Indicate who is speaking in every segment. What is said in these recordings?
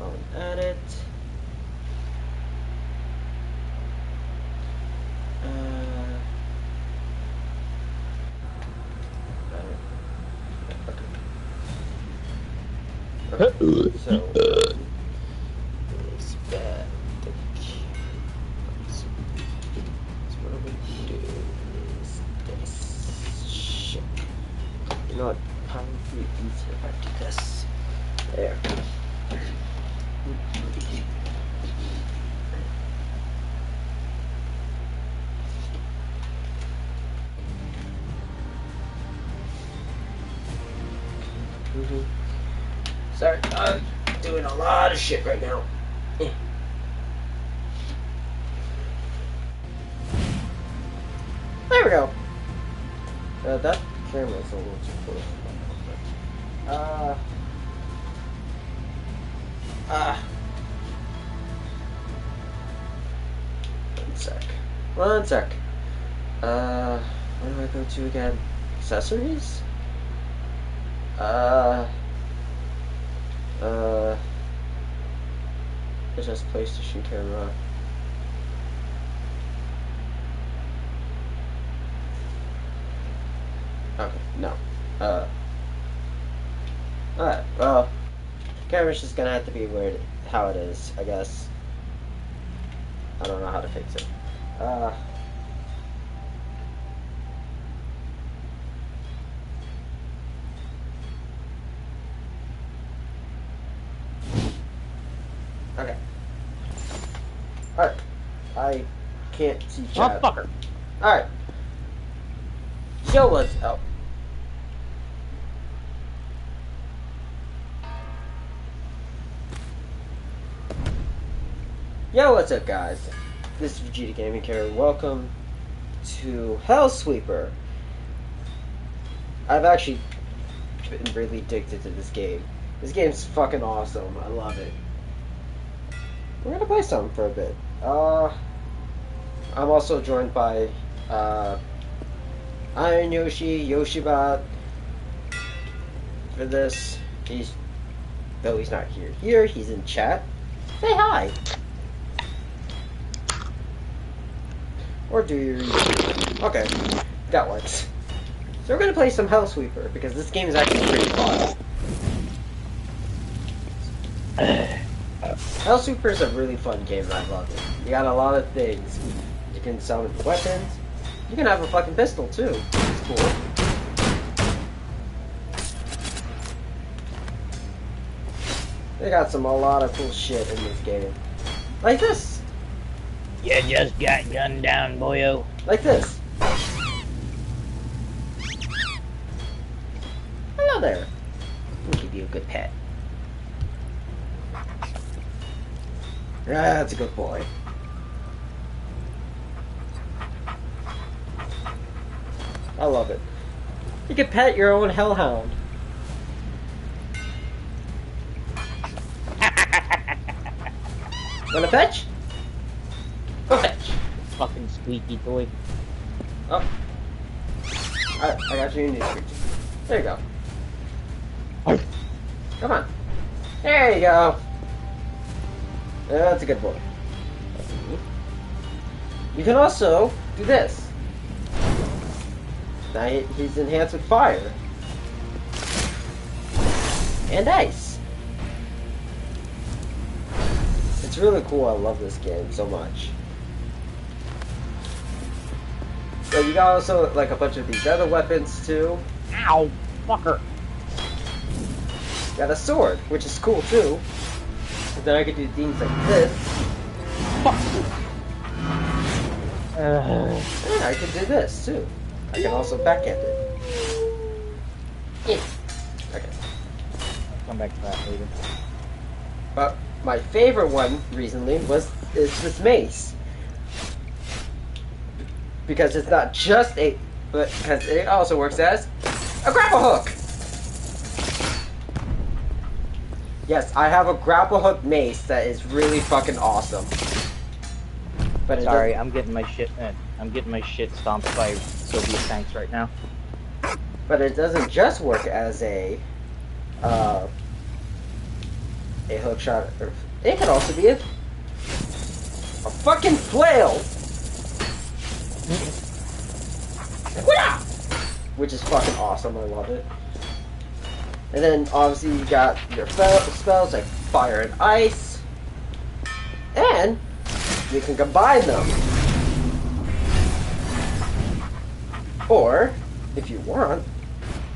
Speaker 1: I'll edit. Okay. So it's bad. So what we do is this shit. You know what? Probably easier if I do this. There. Sorry, I'm doing a lot of shit right now. There we go. That camera's a little too close. One sec. Where do I go to again? Accessories? There's just PlayStation camera. Okay, no. Alright, well, camera's just gonna have to be weird how it is, I guess. I don't know how to fix it. Okay. Alright. I can't see chat.
Speaker 2: Oh, fucker.
Speaker 1: Alright. Show us. Oh. Yo, what's up, guys? This is Vegeta Gaming here. Welcome to Hellsweeper. I've actually been really addicted to this game. This game's fucking awesome. I love it. We're gonna play some for a bit. I'm also joined by Iron Yoshi, Yoshibot for this. Though he's not here, he's in chat. Say hi. Or do you? Okay, that works. So we're gonna play some Hellsweeper because this game is actually pretty fun. Hellsweeper is a really fun game and I love it. You got a lot of things. You can summon weapons. You can have a fucking pistol too. It's cool. They got a lot of cool shit in this game. Like this.
Speaker 2: You just got gunned down, boyo.
Speaker 1: Like this. Hello there. We'll give you a good pet. That's a good boy. I love it. You can pet your own hellhound. Wanna fetch? Go fetch.
Speaker 2: Fucking squeaky toy.
Speaker 1: Oh. Alright, I got you a new creature. There you go. Come on. There you go. That's a good boy. You can also do this. Now he's enhanced with fire. And ice. It's really cool. I love this game so much. So you got also like a bunch of these other weapons too.
Speaker 2: Ow, fucker.
Speaker 1: Got a sword, which is cool too. But then I could do things like this.
Speaker 2: Fuck.
Speaker 1: And I could do this too. I can also backhand it. Yeah. Okay.
Speaker 2: I'll come back to that later.
Speaker 1: But my favorite one recently is this mace. Because it's not just but because it also works as a grapple hook. Yes, I have a grapple hook mace that is really fucking awesome. But
Speaker 2: sorry, I'm getting my shit. I'm getting my shit stomped by Soviet tanks right now.
Speaker 1: But it doesn't just work as a a hook shot, or it could also be a fucking flail, which is fucking awesome. I love it. And then obviously you got your spells like fire and ice, and you can combine them. Or, if you want,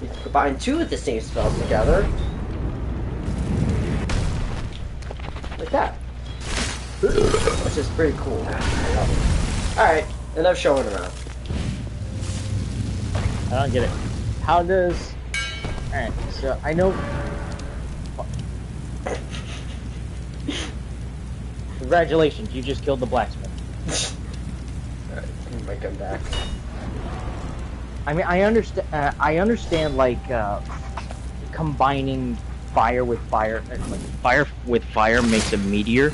Speaker 1: you can combine two of the same spells together. Like that. Which is pretty cool. Alright, enough showing around.
Speaker 2: I don't get it. How does... Alright, so I know... Congratulations, you just killed the blacksmith.
Speaker 1: Alright, you might come back.
Speaker 2: I mean, I understand, like, combining fire with fire, like, fire with fire makes a meteor.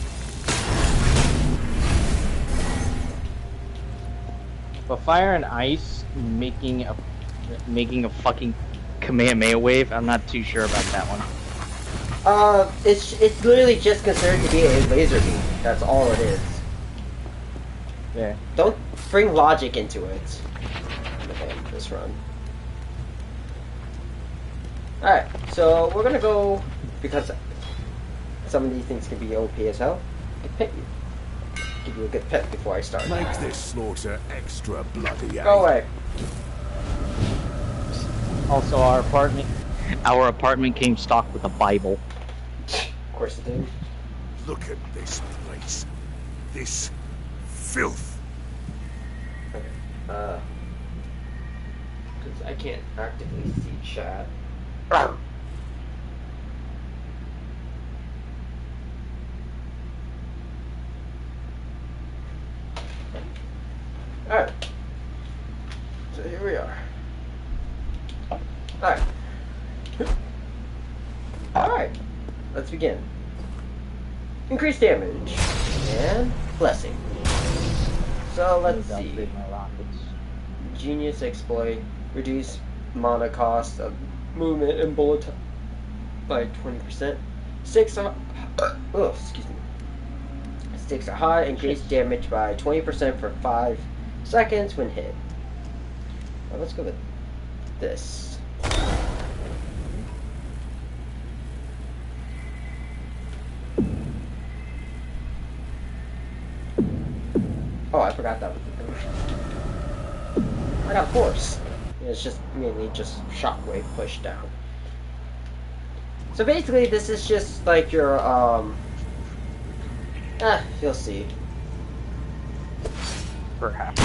Speaker 2: But fire and ice making a fucking Kamehameha wave, I'm not too sure about that one.
Speaker 1: It's literally just considered to be a laser beam. That's all it is.
Speaker 2: Yeah.
Speaker 1: Don't bring logic into it. This run. Alright, so we're gonna go, because some of these things can be OP as hell, pit you. Give you a good pit before I start.
Speaker 3: Make this slaughter extra bloody.
Speaker 1: Go away.
Speaker 2: Also, our apartment came stocked with a Bible.
Speaker 1: Of course it did.
Speaker 3: Look at this place. This filth.
Speaker 1: Okay. Because I can't actively see chat. Alright. So here we are. Alright. Alright. Let's begin. Increase damage. And blessing. So let's see. Genius exploit. Reduce mana cost of movement and bullet by 20%. Sticks are excuse me. Sticks are high. Increase damage by 20% for 5 seconds when hit. Well, let's go with this. Oh, I forgot that was the thing. I got force. It's just mainly just shockwave push down. So basically this is just like your you'll see.
Speaker 2: Perhaps.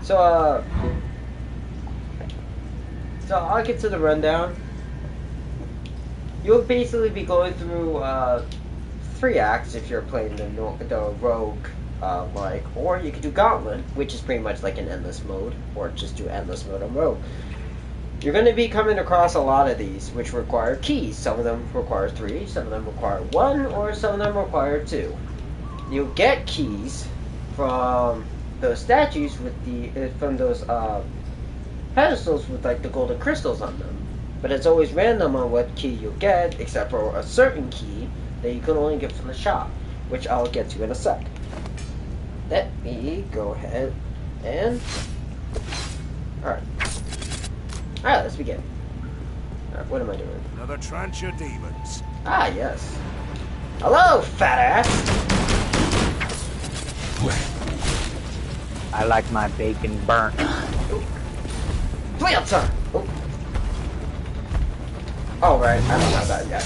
Speaker 1: So I'll get to the rundown. You'll basically be going through 3 acts if you're playing the rogue or you could do Gauntlet, which is pretty much like an endless mode, or just do endless mode on rogue. You're going to be coming across a lot of these, which require keys. Some of them require 3, some of them require 1, or some of them require 2. You'll get keys from those statues with from those pedestals with like the golden crystals on them. But it's always random on what key you'll get, except for a certain key that you can only get from the shop, which I'll get to in a sec. Let me go ahead and... Alright, let's begin. Alright, what am I doing?
Speaker 3: Another tranche of demons.
Speaker 1: Ah, yes. Hello, fat ass!
Speaker 2: I like my bacon burnt.
Speaker 1: Flail time! Oh. Oh, right, I don't have that yet.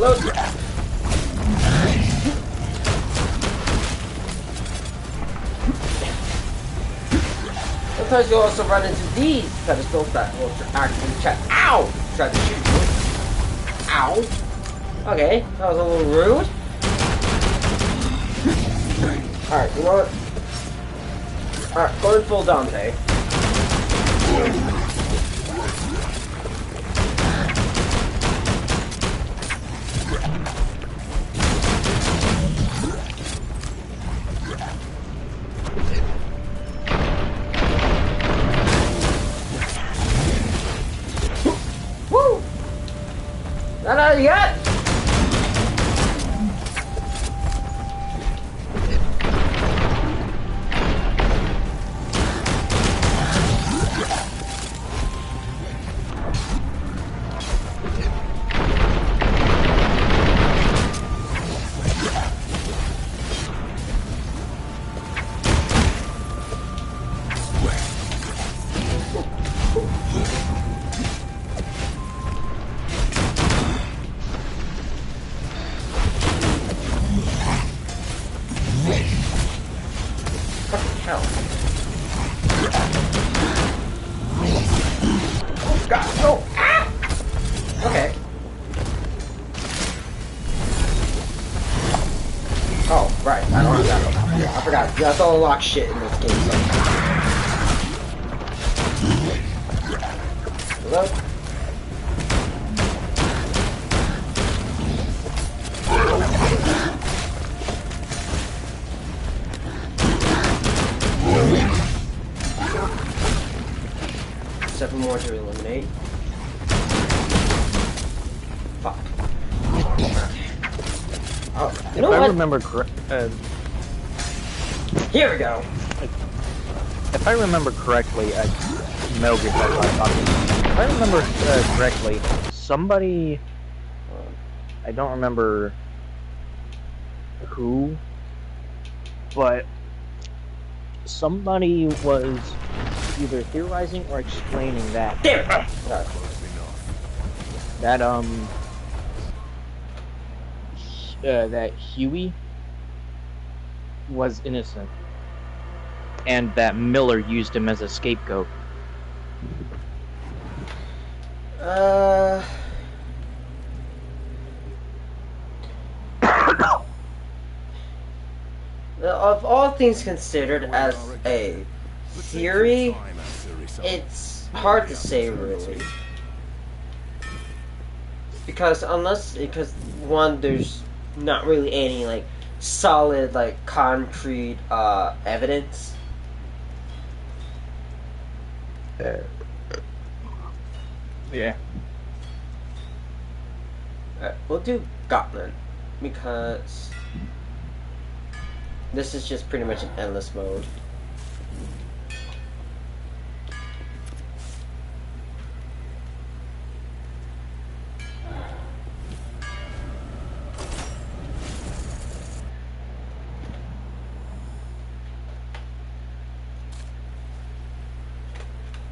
Speaker 1: Look. Sometimes you also run into these pedestals that will actually try to shoot you. Ow. Okay, that was a little rude. Alright, you know what? Alright, going full Dante. hell? Oh god, oh! Ah! Okay. Oh, right, I don't have that. Yeah, I forgot. You have to unlock shit in this game sometimes. Hello? 7 more to eliminate. Fuck. Oh, you know
Speaker 2: if I
Speaker 1: what?
Speaker 2: remember
Speaker 1: Here we go.
Speaker 2: if I remember correctly, Metal Gear Solid 5. If I remember correctly, somebody, I don't remember who, but somebody was either theorizing or explaining that
Speaker 1: Damn it!
Speaker 2: that Huey was innocent, and that Miller used him as a scapegoat.
Speaker 1: Of all things considered, as a theory, it's hard to say really. Because one, there's not really any like solid, like concrete evidence.
Speaker 2: Yeah.
Speaker 1: We'll do Gauntlet because this is just pretty much an endless mode.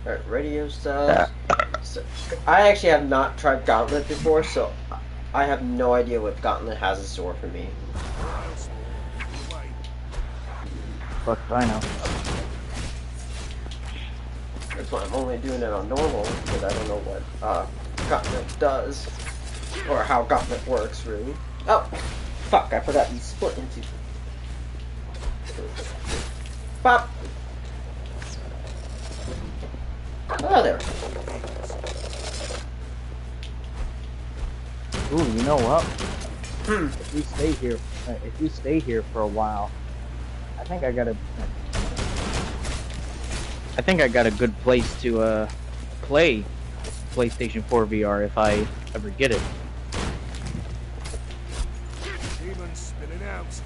Speaker 1: Alright, radio stuff. So, I actually have not tried Gauntlet before, so I have no idea what Gauntlet has in store for me.
Speaker 2: Fuck if I know.
Speaker 1: That's why I'm only doing it on normal, because I don't know what Gauntlet does, or how Gauntlet works, really. Oh, fuck, I forgot you split into... Pop! Oh, there.
Speaker 2: Ooh, you know what? If we stay here for a while, I think I got a good place to play PlayStation 4 VR if I ever get it.
Speaker 3: Demons spinning out.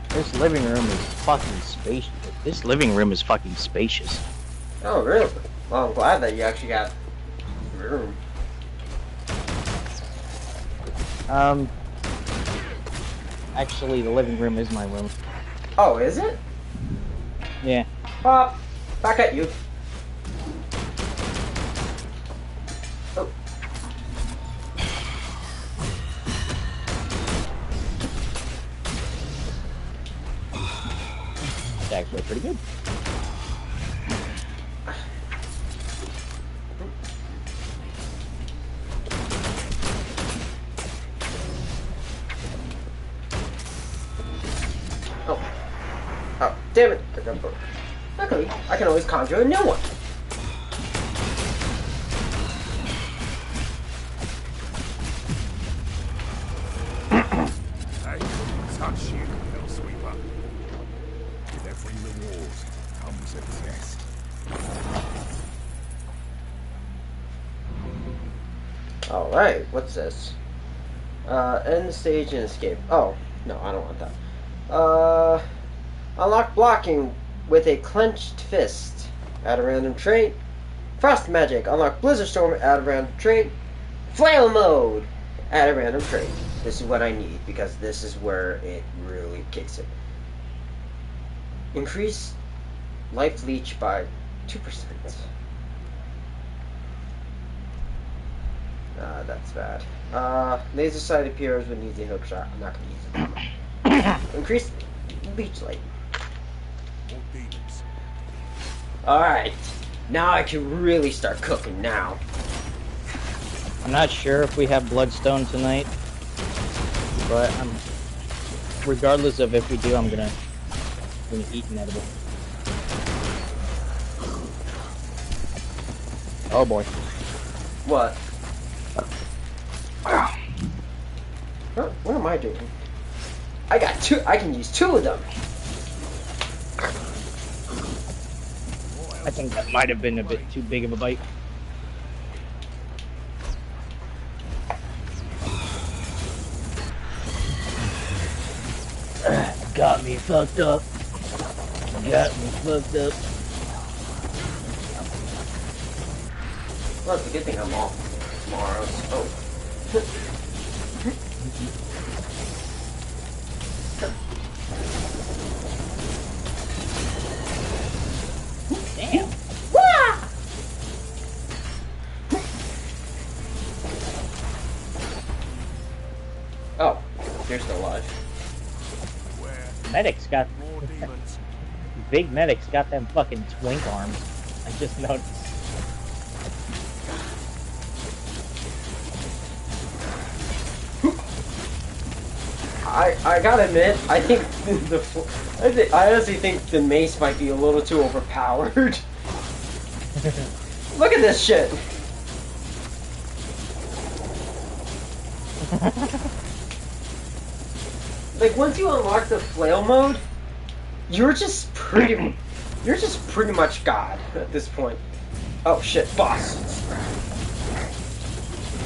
Speaker 2: This living room is fucking spacious. This living room is fucking spacious.
Speaker 1: Oh, really? Well, I'm glad that you actually got room.
Speaker 2: Actually, the living room is my room.
Speaker 1: Oh, is it?
Speaker 2: Yeah.
Speaker 1: Pop! Back at you. Oh.
Speaker 2: It's actually pretty good.
Speaker 1: Oh, damn it! Luckily, I can always conjure a new one.
Speaker 3: They couldn't touch you, Hellsweeper. With every reward comes a test.
Speaker 1: Alright, what's this? End the stage and escape. Oh, no, I don't want that. Unlock blocking with a clenched fist. Add a random trait. Frost magic. Unlock Blizzard Storm. Add a random trait. Flail mode. Add a random trait. This is what I need because this is where it really kicks it. Increase life leech by 2%. That's bad. Laser sight appears when using hook shot. I'm not gonna use it. Increase leech life.
Speaker 3: demons.
Speaker 1: Alright. Now I can really start cooking now.
Speaker 2: I'm not sure if we have Bloodstone tonight, but regardless of if we do, I'm gonna eat an edible. Oh boy.
Speaker 1: What? What am I doing? I got two. I can use two of them.
Speaker 2: I think that might have been a bit too big of a bite. Got me fucked up. Got me fucked up.
Speaker 1: Well, it's a good thing I'm off tomorrow. Oh.
Speaker 2: Damn.
Speaker 1: Oh, you're still alive.
Speaker 2: Medic's got
Speaker 3: More demons.
Speaker 2: big Medic's got them fucking twink arms. I just noticed.
Speaker 1: I gotta admit, I think I honestly think the mace might be a little too overpowered. Look at this shit. Like once you unlock the flail mode, you're just pretty much God at this point. Oh shit, boss.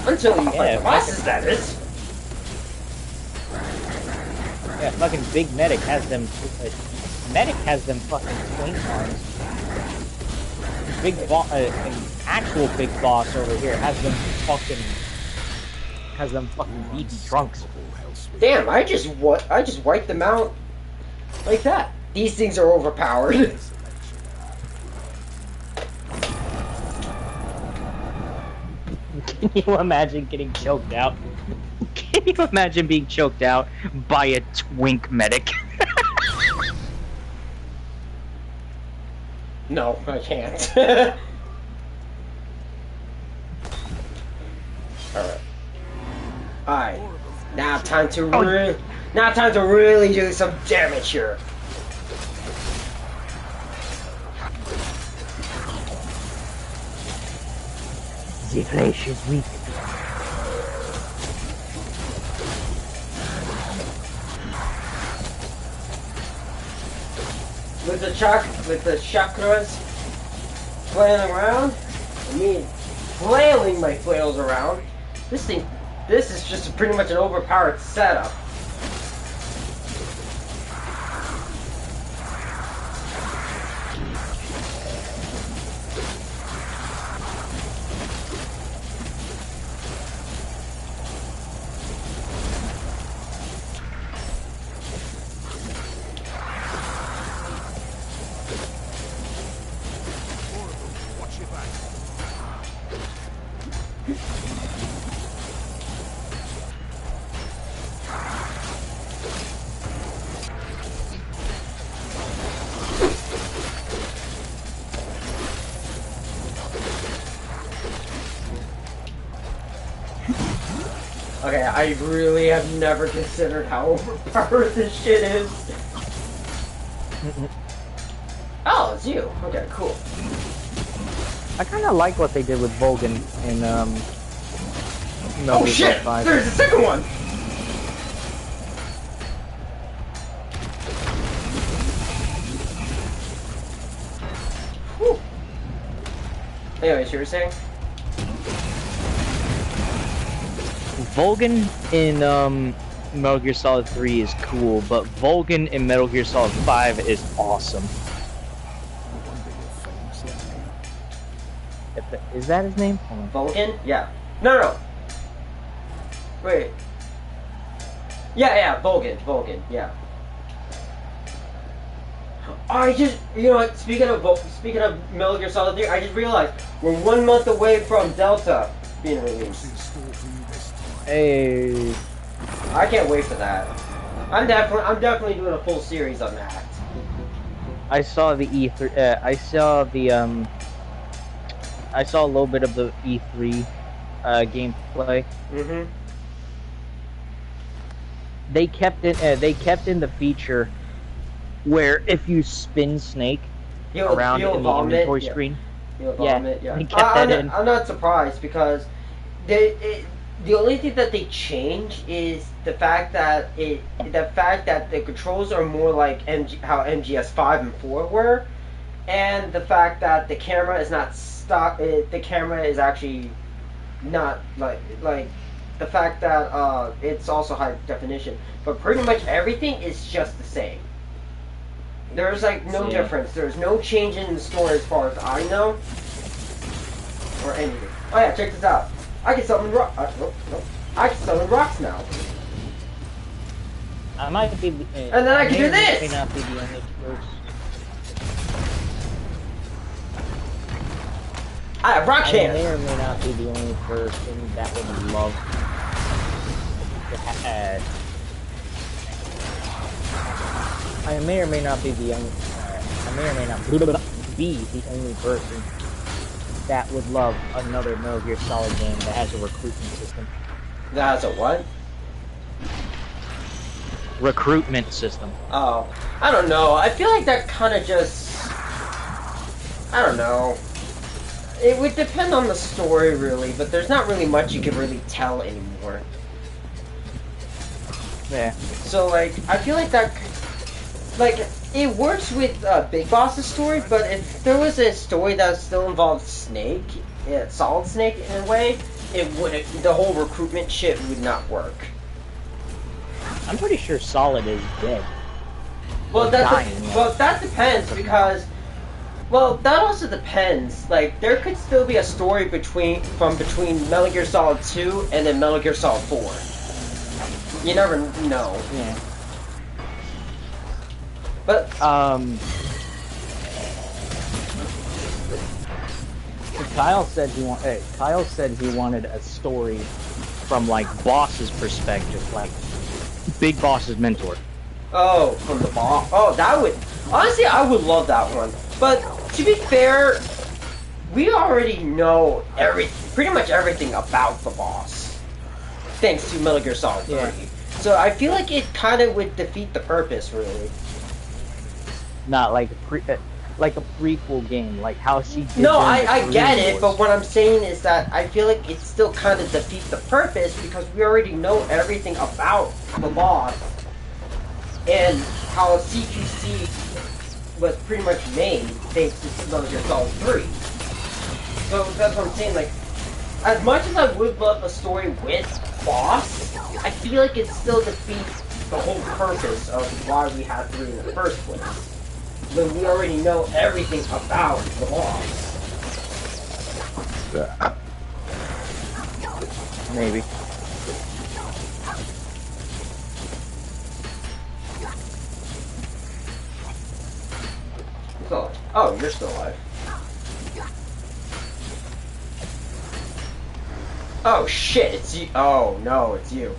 Speaker 1: Until you fight the bosses, that is.
Speaker 2: Yeah, fucking big Medic has them. Medic has them fucking twink arms. Big boss, an actual big boss over here has them fucking beefy trunks.
Speaker 1: Damn, I just wiped them out like that. These things are overpowered.
Speaker 2: Can you imagine getting choked out? Can you imagine being choked out by a twink Medic?
Speaker 1: No, I can't. Alright. Now time to really do some damage here.
Speaker 2: The flesh is weak.
Speaker 1: With the chakras flailing around, me flailing my flails around, this is just pretty much an overpowered setup.
Speaker 3: Watch your back.
Speaker 1: Okay, I really have never considered how overpowered this shit is. Oh, it's you. Okay, cool.
Speaker 2: I kind of like what they did with Volgan in Metal
Speaker 1: Oh
Speaker 2: Gear
Speaker 1: shit!
Speaker 2: Solid 5.
Speaker 1: There's a second one! Whew. Anyways, you were saying?
Speaker 2: Volgan in Metal Gear Solid 3 is cool, but Volgan in Metal Gear Solid 5 is awesome. Is that his name? Hold on.
Speaker 1: Vulcan? Yeah. No. Wait. Yeah, Vulcan, yeah. I just, you know what, speaking of Metal Gear Solid 3, I just realized we're 1 month away from Delta being released.
Speaker 2: Hey.
Speaker 1: I can't wait for that. I'm definitely doing a full series on that.
Speaker 2: I saw the E3. I saw a little bit of the E3 gameplay.
Speaker 1: Mm-hmm.
Speaker 2: They kept it. They kept in the feature where if you spin Snake around
Speaker 1: He'll
Speaker 2: in the
Speaker 1: vomit.
Speaker 2: inventory
Speaker 1: Yeah.
Speaker 2: screen,
Speaker 1: He'll
Speaker 2: yeah,
Speaker 1: vomit. Yeah.
Speaker 2: they kept that in.
Speaker 1: I'm not surprised because the only thing that they change is the fact that the controls are more like how MGS 5 and 4 were, and the fact that the camera is not stock. The camera is actually not like the fact that it's also high definition, but pretty much everything is just the same. There's like no
Speaker 2: Yeah.
Speaker 1: difference. There's no change in the story as far as I know, or anything. Oh yeah, check this out. I can summon I can summon rocks now.
Speaker 2: I might be.
Speaker 1: And then I can do this!
Speaker 2: May not be the only person.
Speaker 1: I have rock
Speaker 2: I may
Speaker 1: hands.
Speaker 2: or may not be the only person that would love to have. I may or may not be the only. I may or may not be the only person that would love another Metal Gear Solid game that has a recruitment system.
Speaker 1: That's a what?
Speaker 2: Recruitment system.
Speaker 1: Oh, I don't know. I feel like that kind of just. I don't know. It would depend on the story, really, but there's not really much you can really tell anymore.
Speaker 2: Yeah.
Speaker 1: So, like, I feel like that. Like, it works with Big Boss's story, but if there was a story that still involved Snake, Solid Snake in a way, it would. The whole recruitment shit would not work.
Speaker 2: I'm pretty sure Solid is dead.
Speaker 1: Well,
Speaker 2: dying, yeah.
Speaker 1: well, that depends because. Well, that also depends. Like, there could still be a story between Metal Gear Solid 2 and then Metal Gear Solid 4. You never know.
Speaker 2: Yeah.
Speaker 1: But
Speaker 2: Kyle said he wanted a story from like Boss's perspective, like Big Boss's mentor.
Speaker 1: oh, from the boss. Oh, that would honestly, I would love that one. But to be fair, we already know pretty much everything about the boss, thanks to Metal Gear Solid 3.
Speaker 2: Yeah.
Speaker 1: So I feel like it kind of would defeat the purpose, really.
Speaker 2: Not like like a prequel game, like how she did.
Speaker 1: No,
Speaker 2: during the
Speaker 1: I get
Speaker 2: Korean
Speaker 1: it,
Speaker 2: Wars.
Speaker 1: but what I'm saying is that I feel like it still kind of defeats the purpose because we already know everything about the boss and how CQC was pretty much made thanks to Metal Gear Solid 3. So that's what I'm saying, like, as much as I would love a story with boss, I feel like it still defeats the whole purpose of why we had 3 in the first place. When we already know everything about the boss.
Speaker 2: Maybe.
Speaker 1: So, oh, you're still alive. Oh shit, it's you. Oh no, it's you.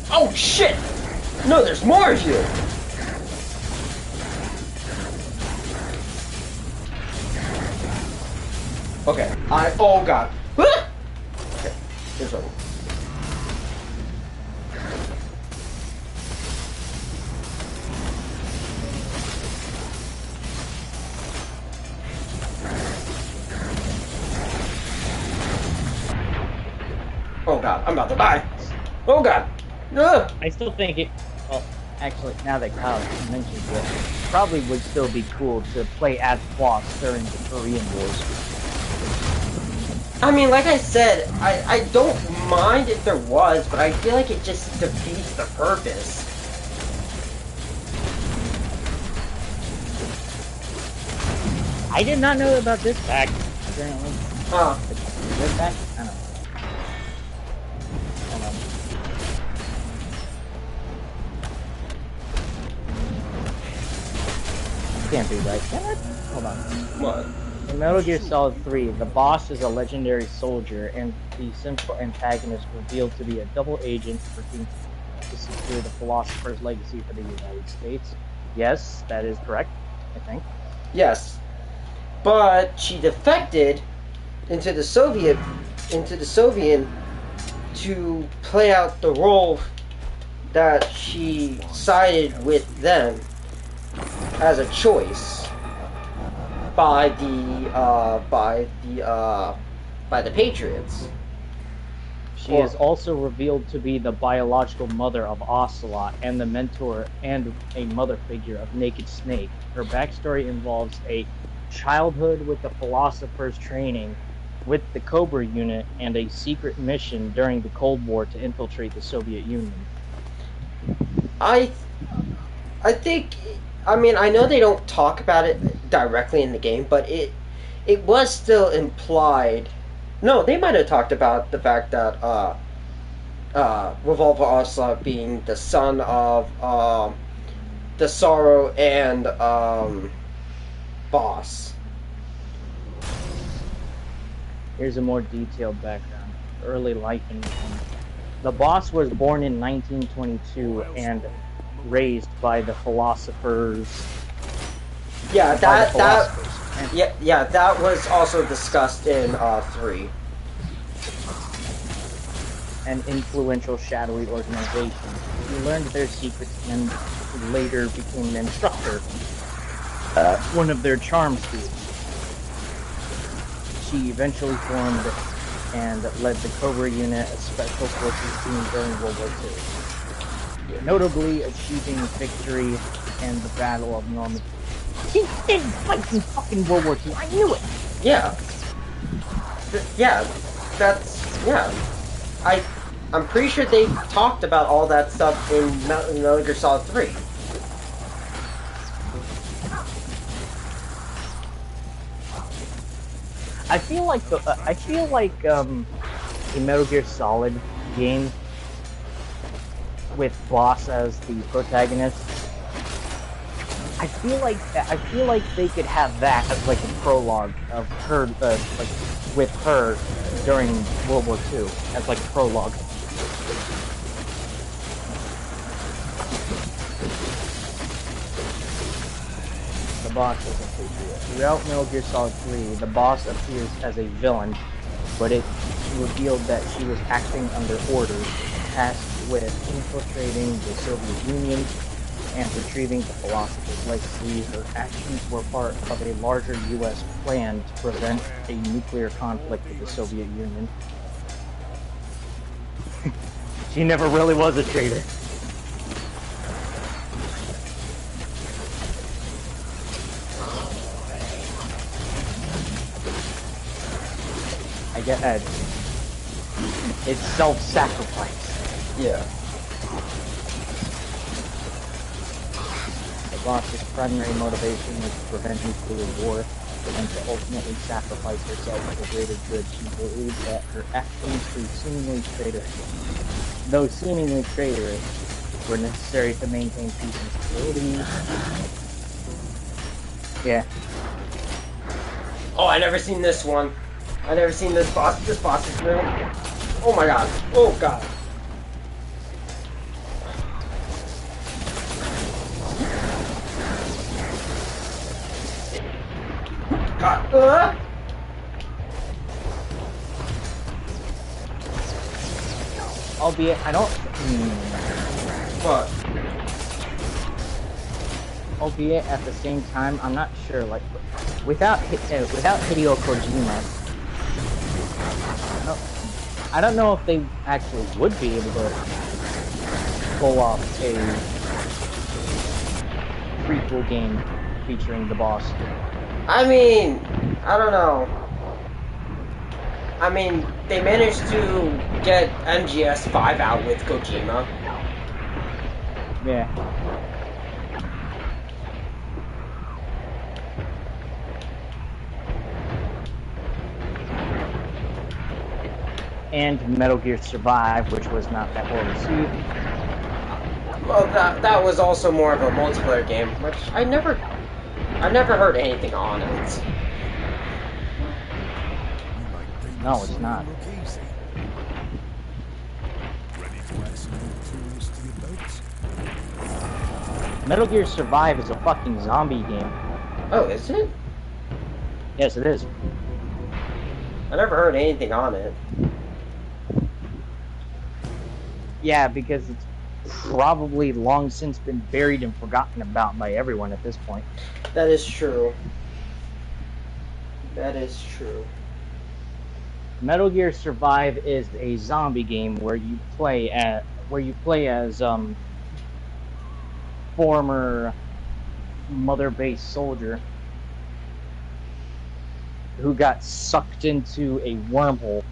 Speaker 1: Oh shit! No, there's more of you! Okay, oh god. Ah! Okay, here's one. Oh god, I'm about to die. Oh god. Ugh.
Speaker 2: I still think it. Well, actually, now that Kyle mentions it, probably would still be cool to play as boss during the Korean Wars.
Speaker 1: I mean, like I said, I don't mind if there was, but I feel like it just defeats the purpose.
Speaker 2: I did not know about this fact, apparently.
Speaker 1: Huh.
Speaker 2: Is this fact? I don't know. Hold on. Can't be right. Can it? Hold on.
Speaker 1: What?
Speaker 2: In Metal Gear Solid 3, the boss is a legendary soldier, and the central antagonist revealed to be a double agent working to secure the Philosopher's legacy for the United States. Yes, that is correct, I think.
Speaker 1: Yes, but she defected into the Soviet to play out the role that she sided with them as a choice by the Patriots.
Speaker 2: She is also revealed to be the biological mother of Ocelot and the mentor and a mother figure of Naked Snake. Her backstory involves a childhood with the Philosopher's training with the Cobra unit and a secret mission during the Cold War to infiltrate the Soviet Union.
Speaker 1: I think, I mean, I know they don't talk about it directly in the game, but it was still implied. No, they might have talked about the fact that Revolver Ocelot being the son of the Sorrow and Boss.
Speaker 2: Here's a more detailed background. Early life in the Boss was born in 1922 and raised by the Philosophers.
Speaker 1: Yeah, that was also discussed in 3.
Speaker 2: An influential shadowy organization. He learned their secrets and later became an instructor. One of their charm students. She eventually formed and led the Cobra unit, a special forces team during World War II. Notably achieving victory in the Battle of Normandy. She did fight in fucking World War II, I knew it!
Speaker 1: Yeah. I'm pretty sure they talked about all that stuff in Metal Gear Solid 3.
Speaker 2: I feel like a Metal Gear Solid game with Boss as the protagonist. I feel like they could have that as like a prologue of her, like with her during World War II as like a prologue. The Boss is a patriot. Throughout Metal Gear Solid 3, the Boss appears as a villain, but it revealed that she was acting under orders, tasked with infiltrating the Soviet Union and retrieving the Philosopher's legacy. Her actions were part of a larger U.S. plan to prevent a nuclear conflict with the Soviet Union. She never really was a traitor. I get that. It's self-sacrifice.
Speaker 1: Yeah.
Speaker 2: The Boss's primary motivation was to prevent nuclear war and to ultimately sacrifice herself for the greater good. She believed that her actions, though seemingly traitorous, were necessary to maintain peace and stability. Yeah.
Speaker 1: Oh, I never seen this one. I never seen this boss. This boss is new. Oh my god. Oh god. God.
Speaker 2: Albeit, I don't.
Speaker 1: What?
Speaker 2: Albeit, at the same time, I'm not sure. Like, without Hideo Kojima, I don't know if they actually would be able to pull off a prequel game featuring the Boss.
Speaker 1: I mean, I don't know. I mean, they managed to get MGS5 out with Kojima.
Speaker 2: Yeah. And Metal Gear Survive, which was not that well received.
Speaker 1: Well, that was also more of a multiplayer game, which I never heard anything on it.
Speaker 2: No, it's not.
Speaker 3: Look easy. Ready to add some more tools to your belt?
Speaker 2: Metal Gear Survive is a fucking zombie game.
Speaker 1: Oh, is it?
Speaker 2: Yes, it is.
Speaker 1: I never heard anything on it.
Speaker 2: Yeah, because it's probably long since been buried and forgotten about by everyone at this point.
Speaker 1: That is true. That is true.
Speaker 2: Metal Gear Survive is a zombie game where you play as former mother base soldier who got sucked into a wormhole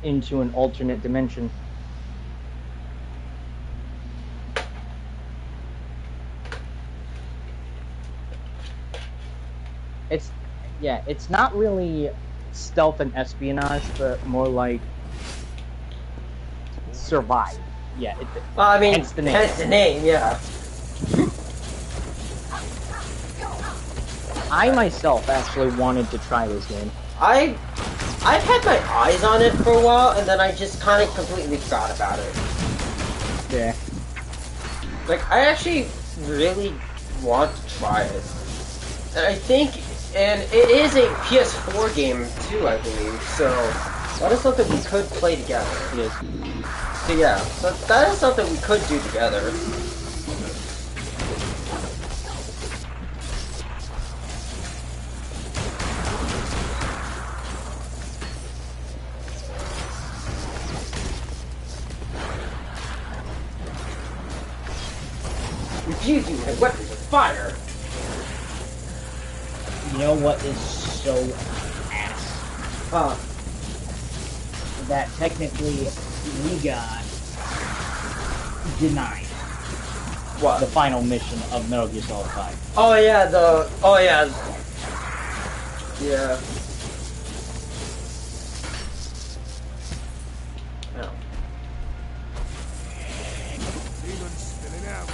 Speaker 2: into an alternate dimension. It's not really stealth and espionage, but more like survive. Yeah,
Speaker 1: I mean,
Speaker 2: hence the name.
Speaker 1: Hence the name, yeah.
Speaker 2: I myself actually wanted to try this game.
Speaker 1: I've had my eyes on it for a while, and then I just kind of completely forgot about it.
Speaker 2: Yeah.
Speaker 1: Like, I actually really want to try it. And I think, and it is a PS4 game too, I believe, so that is something we could play together.
Speaker 2: It is.
Speaker 1: So yeah, so that is something we could do together. Refusing my weapons of fire!
Speaker 2: You know what is so ass?
Speaker 1: Huh.
Speaker 2: That technically we got denied
Speaker 1: What?
Speaker 2: the final mission of Metal Gear Solid 5.
Speaker 1: Oh yeah, oh yeah. Yeah. Oh.
Speaker 3: Demons spilling out.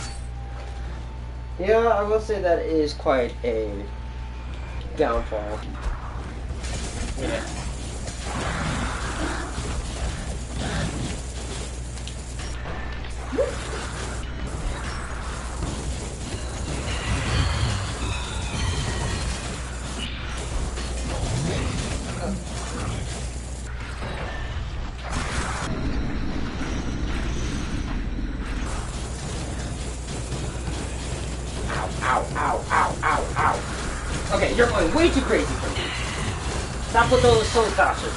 Speaker 1: Yeah, I will say that is quite a downfall.
Speaker 2: Yeah.
Speaker 1: Ow, ow, ow, ow, ow. Okay, you're going way too crazy for me. Stop with those soul tosses.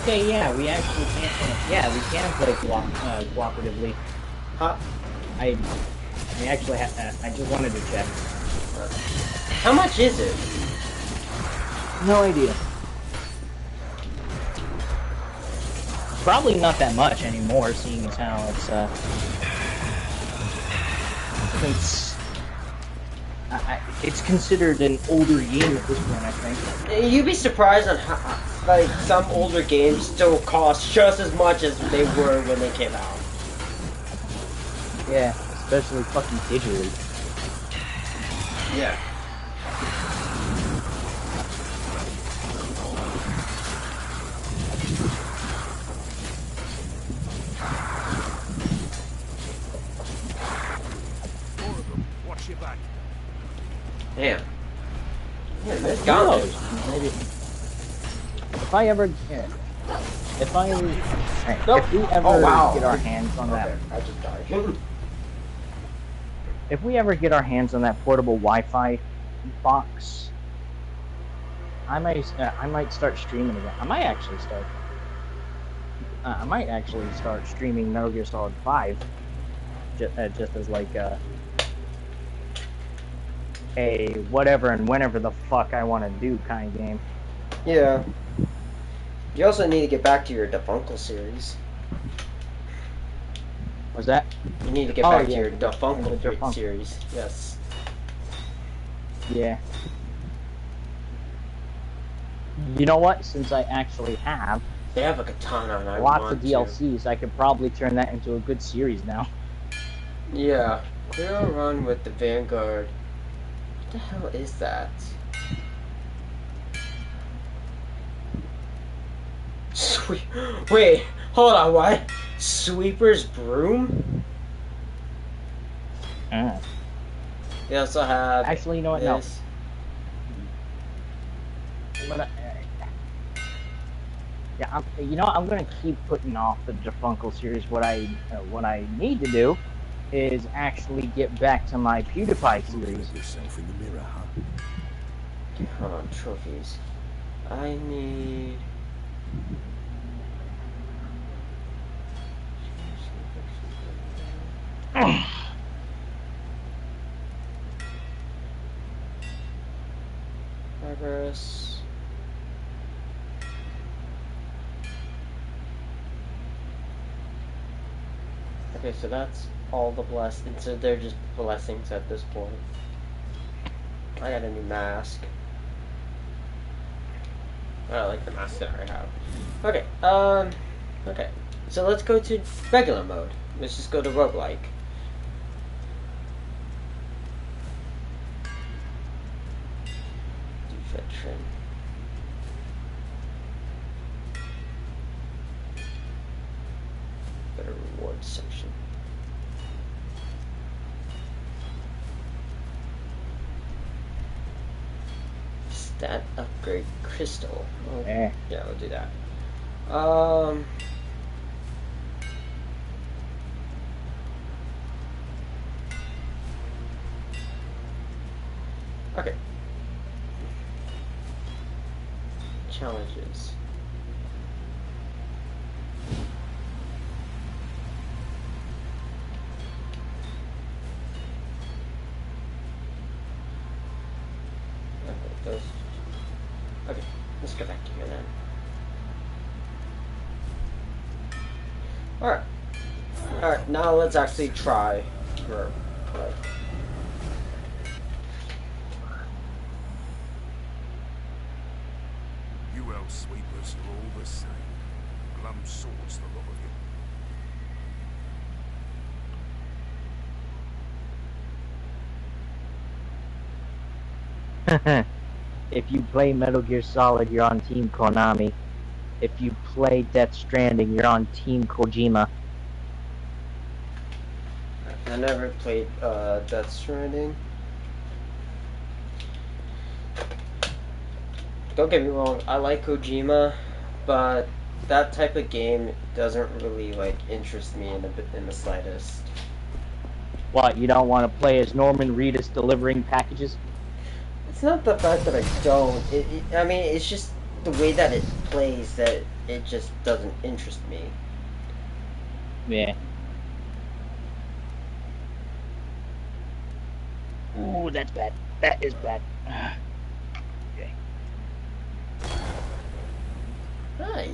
Speaker 2: Okay, yeah, we actually can. Yeah, we can play cooperatively.
Speaker 1: Huh?
Speaker 2: I actually I just wanted to check.
Speaker 1: How much is it?
Speaker 2: No idea. Probably not that much anymore, seeing as how it's since it's considered an older game at this point, I think.
Speaker 1: You'd be surprised on how, like, some older games still cost just as much as they were when they came out.
Speaker 2: Yeah, especially fucking digitally.
Speaker 1: Yeah.
Speaker 3: Watch your back.
Speaker 1: Damn. Yeah, this
Speaker 2: Who
Speaker 1: gauntlet.
Speaker 2: knows? Maybe if I ever, yeah, if I, right,
Speaker 1: Nope.
Speaker 2: if we ever
Speaker 1: Oh, wow.
Speaker 2: get our hands on that,
Speaker 1: Okay, I just died.
Speaker 2: if we ever get our hands on that portable Wi-Fi box, I might start streaming again. I might actually start streaming Metal Gear Solid 5, just as like a whatever and whenever the fuck I want to do kind of game.
Speaker 1: Yeah. You also need to get back to your Defunkel series.
Speaker 2: Was that?
Speaker 1: You need to get
Speaker 2: Oh,
Speaker 1: back
Speaker 2: yeah.
Speaker 1: to your Defunkel
Speaker 2: The Defunkel.
Speaker 1: series. Yes.
Speaker 2: Yeah. You know what? Since I actually have
Speaker 1: They have a katana and I
Speaker 2: lots
Speaker 1: want
Speaker 2: of DLCs, I could probably turn that into a good series now.
Speaker 1: to. Yeah. Clear a run with the Vanguard. What the hell is that? Wait, hold on, what? Sweeper's broom? We also have
Speaker 2: Actually, you know what?
Speaker 1: this.
Speaker 2: No. Yeah, you know, I'm gonna keep putting off the Defunkel series. What I need to do is actually get back to my PewDiePie
Speaker 3: Looking
Speaker 2: series.
Speaker 3: at yourself in the mirror, huh?
Speaker 1: Hold on, trophies. I need. Progress. Okay, so that's all the blessings. So they're just blessings at this point. I got a new mask. I like the mask that I have. Okay, okay. So let's go to regular mode. Let's just go to roguelike. Do veteran. Go to rewards section. Stat upgrade crystal. Oh, yeah, we'll do that. Okay. Challenges. Okay, those. Okay, let's go back to here then. Alright. Alright, now let's actually try for like.
Speaker 3: You Hellsweepers are all the same. Glum swords, the lot of you.
Speaker 2: If you play Metal Gear Solid, you're on Team Konami. If you play Death Stranding, you're on Team Kojima.
Speaker 1: I never played Death Stranding. Don't get me wrong, I like Kojima, but that type of game doesn't really like interest me in the slightest.
Speaker 2: What, you don't want to play as Norman Reedus delivering packages?
Speaker 1: It's not the fact that I don't. I mean, it's just the way that it plays that it just doesn't interest me.
Speaker 2: Yeah. Ooh, that's bad. That is bad. Okay.
Speaker 1: Hi.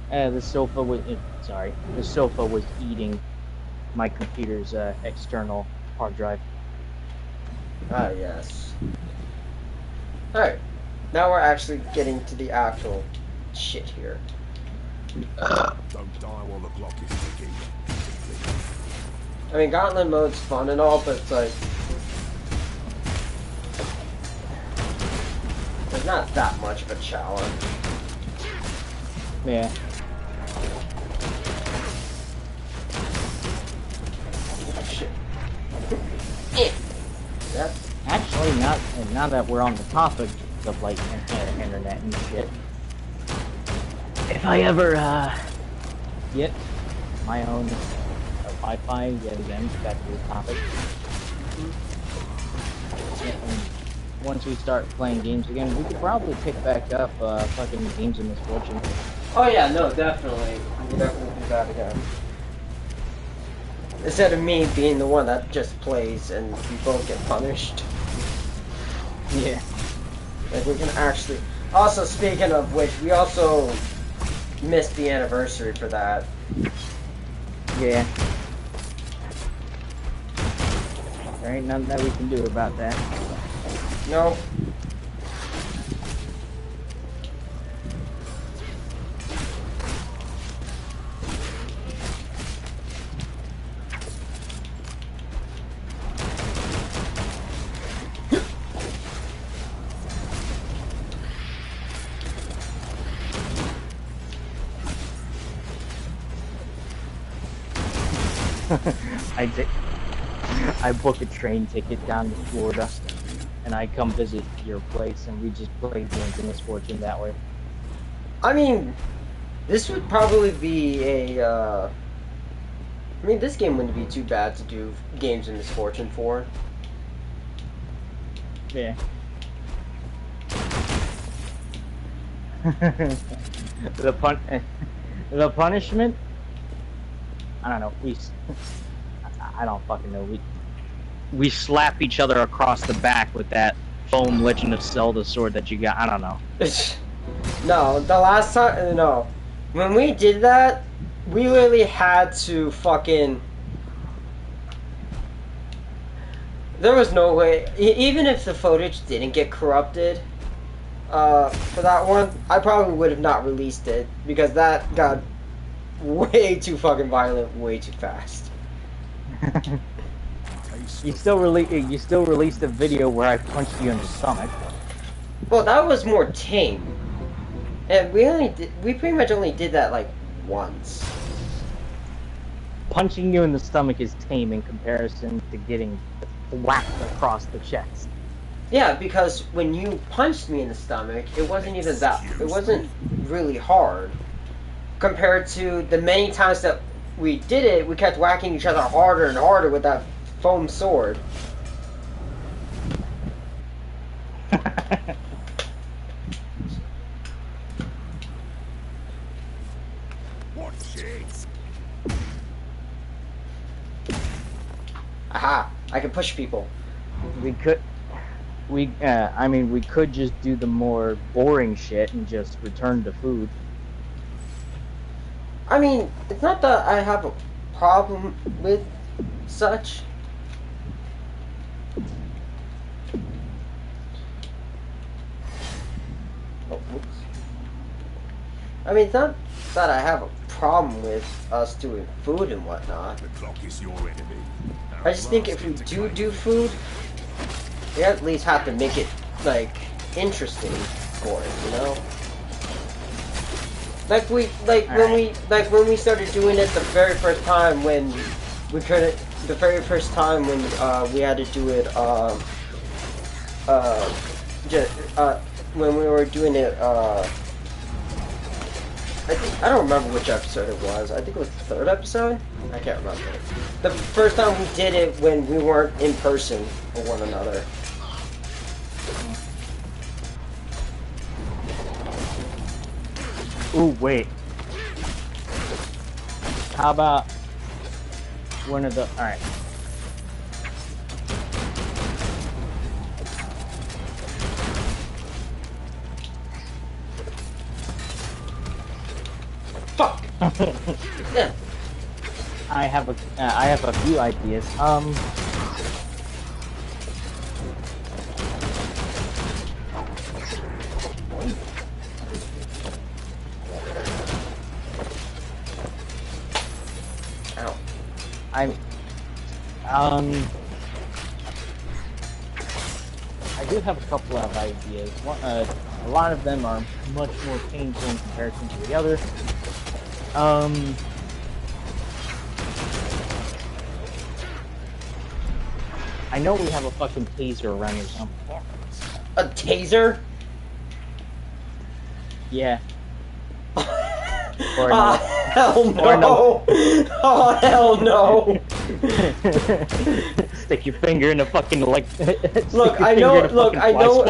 Speaker 2: The sofa was the sofa was eating my computer's external hard drive.
Speaker 1: Ah, yes. Alright. Now we're actually getting to the actual shit here.
Speaker 3: Don't die while the clock is ticking.
Speaker 1: I mean, Gauntlet mode's fun and all, but it's like... there's not that much of a challenge.
Speaker 2: Yeah.
Speaker 1: Shit. That's...
Speaker 2: Actually, now that we're on the topic of like internet and shit, if I ever get my own Wi-Fi, yet again, back to the topic. And once we start playing games again, we could probably pick back up fucking Games of Misfortune.
Speaker 1: Oh yeah, no, definitely. We can definitely do that again. Instead of me being the one that just plays and we both get punished.
Speaker 2: Yeah.
Speaker 1: Like, we can actually... Also, speaking of which, we also missed the anniversary for that.
Speaker 2: Yeah. There ain't nothing that we can do about that.
Speaker 1: No.
Speaker 2: I did. I book a train ticket down to Florida, and I come visit your place, and we just play games of misfortune that way.
Speaker 1: I mean, this would probably be a. I mean, this game wouldn't be too bad to do games of misfortune for.
Speaker 2: Yeah. The punishment. I don't know. I don't fucking know. We slap each other across the back with that foam Legend of Zelda sword that you got. I don't know.
Speaker 1: No, the last time, no. When we did that, we literally had to fucking... There was no way, even if the footage didn't get corrupted, for that one, I probably would have not released it, because that got way too fucking violent, way too fast.
Speaker 2: You still released a video where I punched you in the stomach.
Speaker 1: Well, that was more tame. And we pretty much only did that like once.
Speaker 2: Punching you in the stomach is tame in comparison to getting whacked across the chest.
Speaker 1: Yeah, because when you punched me in the stomach, it wasn't even that. It wasn't really hard compared to the many times that we did it. We kept whacking each other harder and harder with that foam sword.
Speaker 3: Watch it.
Speaker 1: Aha! I can push people.
Speaker 2: I mean, we could just do the more boring shit and just return to food.
Speaker 1: I mean, it's not that I have a problem with such. Oh, whoops. I mean, it's not that I have a problem with us doing food and whatnot.
Speaker 3: The clock is your enemy.
Speaker 1: I just think if we do food, we at least have to make it, like, interesting for it, you know? When we started doing it the very first time when we couldn't, the very first time when we had to do it, when we were doing it, I don't remember which episode it was. I think it was the third episode? I can't remember. The first time we did it when we weren't in person with one another.
Speaker 2: Ooh, wait. How about one of the... Alright.
Speaker 1: Fuck! Yeah.
Speaker 2: I have a few ideas.
Speaker 1: Ow.
Speaker 2: I do have a couple of ideas. A lot of them are much more painful in comparison to the other. I know we have a fucking taser around here somewhere.
Speaker 1: A taser?
Speaker 2: Yeah.
Speaker 1: Hell no! Oh, hell no!
Speaker 2: Stick your finger in a fucking like.
Speaker 1: Look, I know. Look, I know.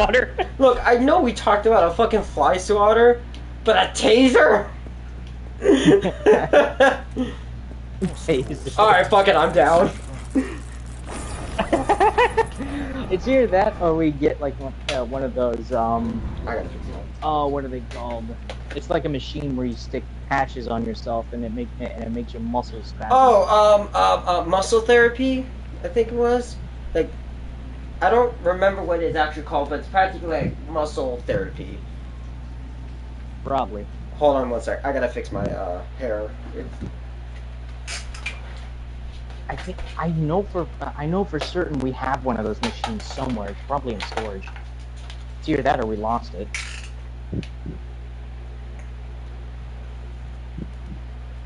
Speaker 1: Look, I know. We talked about a fucking fly swatter, but a taser.
Speaker 2: Taser.
Speaker 1: All right, fuck it. I'm down.
Speaker 2: It's either that or we get like one of those
Speaker 1: I gotta fix it.
Speaker 2: oh, what are they called? It's like a machine where you stick patches on yourself and it makes your muscles spasm.
Speaker 1: Oh, muscle therapy. I think it was. Like, I don't remember what it's actually called, but it's practically like muscle therapy.
Speaker 2: Probably.
Speaker 1: Hold on one sec. I gotta fix my hair.
Speaker 2: I know for certain we have one of those machines somewhere. It's probably in storage. It's either that or we lost it.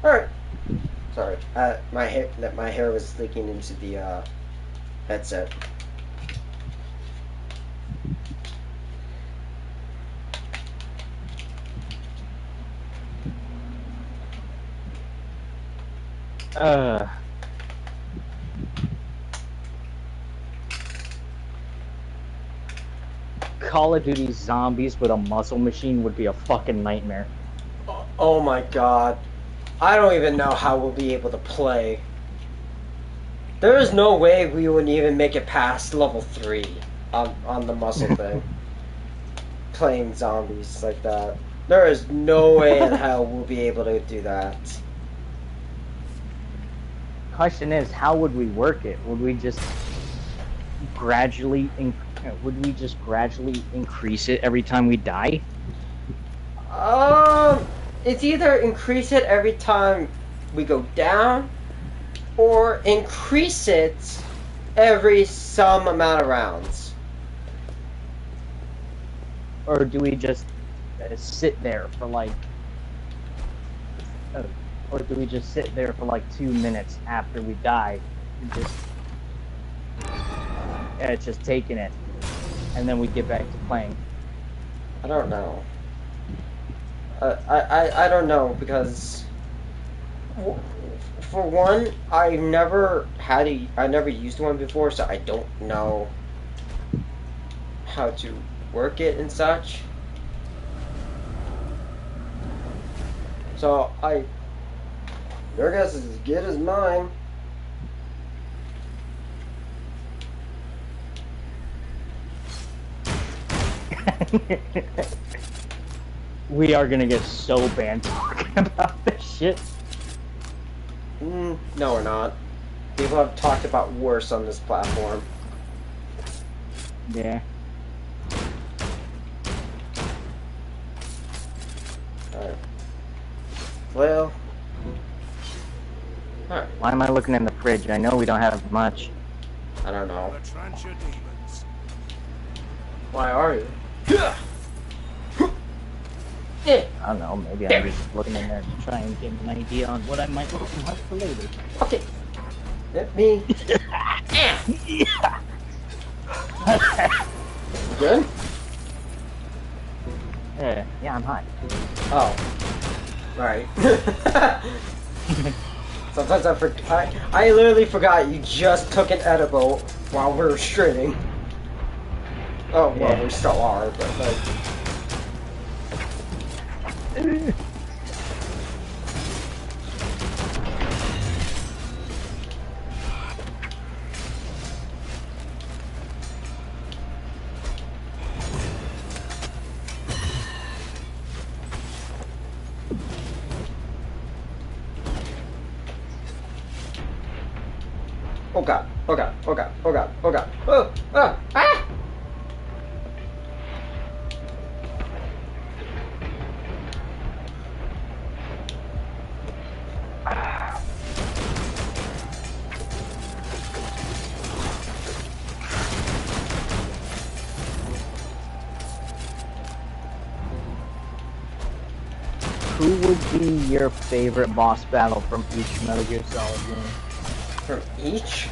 Speaker 1: Alright. Sorry, my hair was leaking into the headset.
Speaker 2: Call of Duty Zombies with a muscle machine would be a fucking nightmare.
Speaker 1: Oh my god. I don't even know how we'll be able to play. There is no way we would even make it past level 3 on the muscle thing. Playing zombies like that. There is no way in hell we'll be able to do that.
Speaker 2: Question is, how would we work it? Would we just gradually increase it every time we die?
Speaker 1: It's either increase it every time we go down, or increase it every some amount of rounds.
Speaker 2: Or do we just sit there for like... or do we just sit there for like 2 minutes after we die and just taking it, and then we get back to playing?
Speaker 1: I don't know. I don't know, because for one, I never used one before, so I don't know how to work it and such. So your guess is as good as mine.
Speaker 2: We are gonna get so banned talking about this shit.
Speaker 1: No, we're not. People have talked about worse on this platform.
Speaker 2: Yeah.
Speaker 1: Alright. Well. Alright.
Speaker 2: Why am I looking in the fridge? I know we don't have much.
Speaker 1: I don't know.
Speaker 3: The Trencher demons.
Speaker 1: Why are you?
Speaker 2: I don't know, maybe I'm just looking in there to try and get an idea on what I might look for later.
Speaker 1: Okay. Let me. Good?
Speaker 2: Yeah, I'm hot.
Speaker 1: Oh. Alright. Sometimes I forget. I literally forgot you just took an edible while we were streaming. Oh, well,
Speaker 2: Yeah.
Speaker 1: we still are, but like. Oh god, oh god, oh god, oh god, oh god. Oh, ah, ah!
Speaker 2: Who would be your favorite boss battle from each Metal Gear Solid game?
Speaker 1: From each?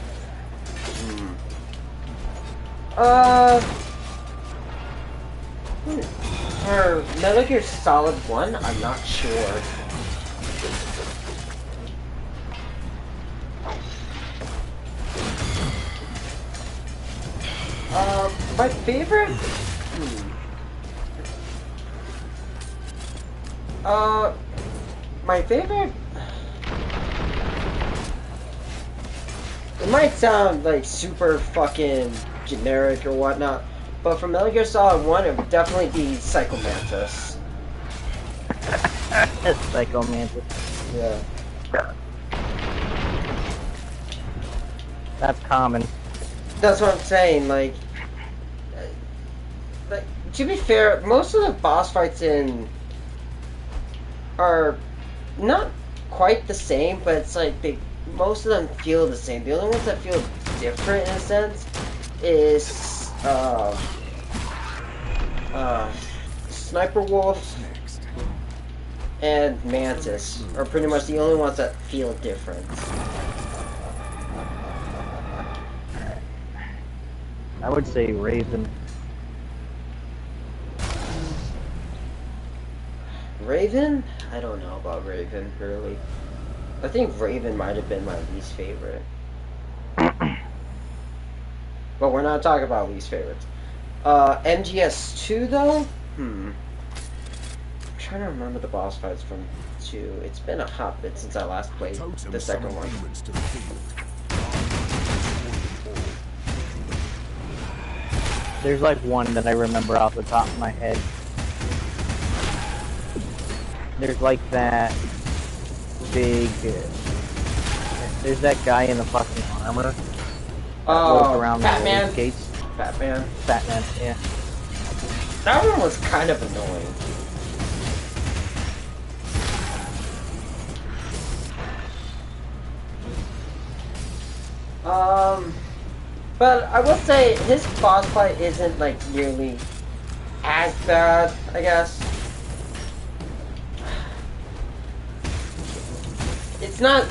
Speaker 1: For Metal Gear Solid 1, I'm not sure. My favorite? My favorite? It might sound like super fucking generic or whatnot, but for Metal Gear Solid 1, it would definitely be Psycho Mantis.
Speaker 2: Psycho Mantis.
Speaker 1: Yeah.
Speaker 2: That's common.
Speaker 1: That's what I'm saying, like, to be fair, most of the boss fights in are not quite the same, but it's like most of them feel the same. The only ones that feel different in a sense is Sniper Wolf and Mantis are pretty much the only ones that feel different.
Speaker 2: I would say Raven.
Speaker 1: Raven? I don't know about Raven, really. I think Raven might have been my least favorite. But we're not talking about least favorites. MGS2 though? I'm trying to remember the boss fights from 2. It's been a hot bit since I last played the second one.
Speaker 3: To the field.
Speaker 2: There's like one that I remember off the top of my head. There's like that big. There's that guy in the fucking armor.
Speaker 1: Oh,
Speaker 2: around
Speaker 1: Fat
Speaker 2: the
Speaker 1: Man.
Speaker 2: gates.
Speaker 1: Fat Man.
Speaker 2: Fat Man, yeah.
Speaker 1: That one was kind of annoying. But I will say his boss fight isn't like nearly as bad, I guess. It's not.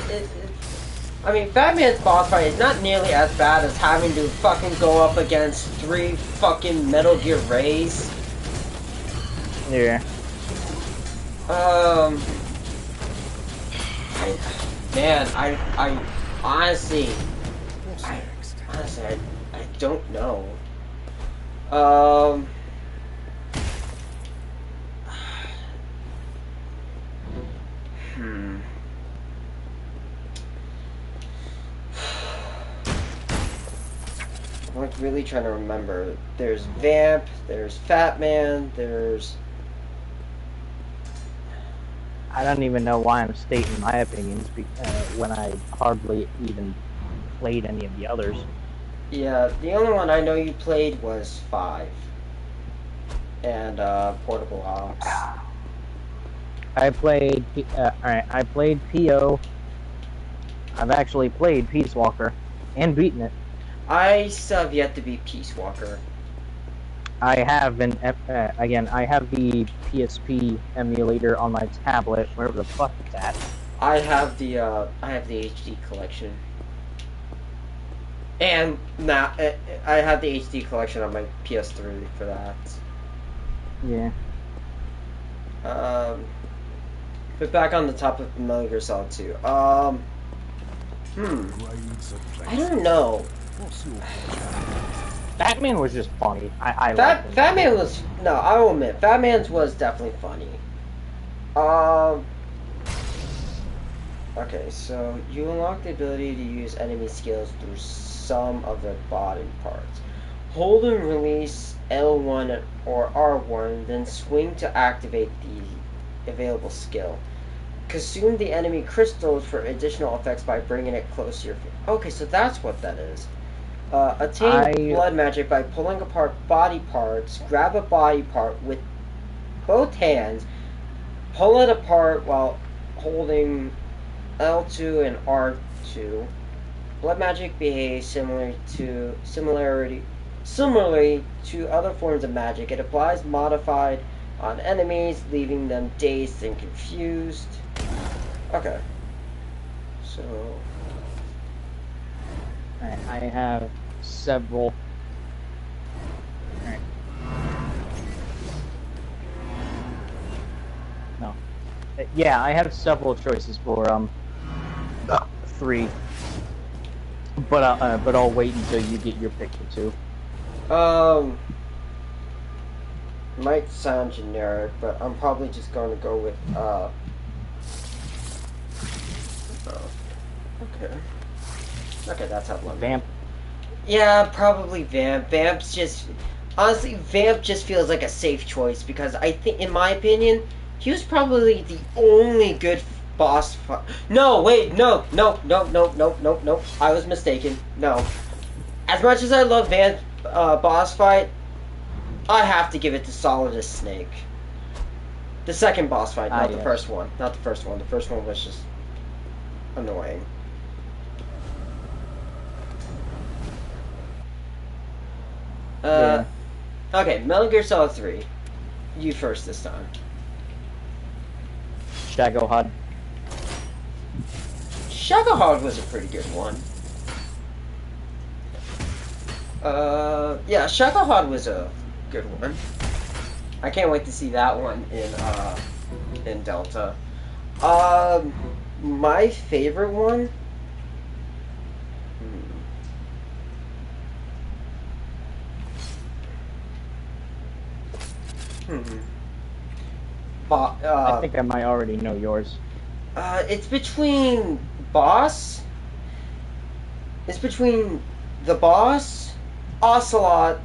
Speaker 1: I mean, Fat Man's boss fight is not nearly as bad as having to fucking go up against 3 fucking Metal Gear Rays.
Speaker 2: Yeah.
Speaker 1: I honestly, I don't know. I'm like really trying to remember. There's Vamp, there's Fat Man, there's...
Speaker 2: I don't even know why I'm stating my opinions when I hardly even played any of the others.
Speaker 1: Yeah, the only one I know you played was 5. And, Portable Ops.
Speaker 2: I played, alright, I played PO. I've actually played Peace Walker and beaten it.
Speaker 1: I still have yet to be Peace Walker.
Speaker 2: I have been, again, I have the PSP emulator on my tablet, wherever the fuck it's at.
Speaker 1: I have the HD collection. And now, I have the HD collection on my PS3 for that.
Speaker 2: Yeah.
Speaker 1: But back on the top of Metal Gear Solid 2. I don't know.
Speaker 2: Batman was just funny. I
Speaker 1: Fat
Speaker 2: liked him.
Speaker 1: Man was... No, I will admit, Fat Man's was definitely funny. Okay, so you unlock the ability to use enemy skills through some of their body parts. Hold and release L1 or R1, then swing to activate the available skill. Consume the enemy crystals for additional effects by bringing it close to your face. Okay, so that's what that is. Attain blood magic by pulling apart body parts. Grab a body part with both hands. Pull it apart while holding L2 and R2. Blood magic behaves similarly to other forms of magic. It applies modified on enemies, leaving them dazed and confused. Okay. So...
Speaker 2: I have several... Alright. No. Yeah, I have several choices for, 3. But I'll wait until you get your pick for 2.
Speaker 1: Might sound generic, but I'm probably just going to go with, oh, okay. Okay, that's how one.
Speaker 2: Vamp.
Speaker 1: Yeah, probably Vamp. Vamp's just... Honestly, Vamp just feels like a safe choice, because I think, in my opinion, he was probably the only good boss fight. No, wait, no. I was mistaken. No. As much as I love Vamp boss fight, I have to give it to Solidus Snake. The second boss fight, not the first one. Not the first one. The first one was just annoying.
Speaker 2: Yeah.
Speaker 1: Okay, Metal Gear Solid 3. You first this time.
Speaker 2: Shagohod.
Speaker 1: Shagahog was a pretty good one. Yeah, Shagahod was a good one. I can't wait to see that one in Delta. My favorite one.
Speaker 2: I think I might already know yours.
Speaker 1: It's between boss. It's between the boss, Ocelot,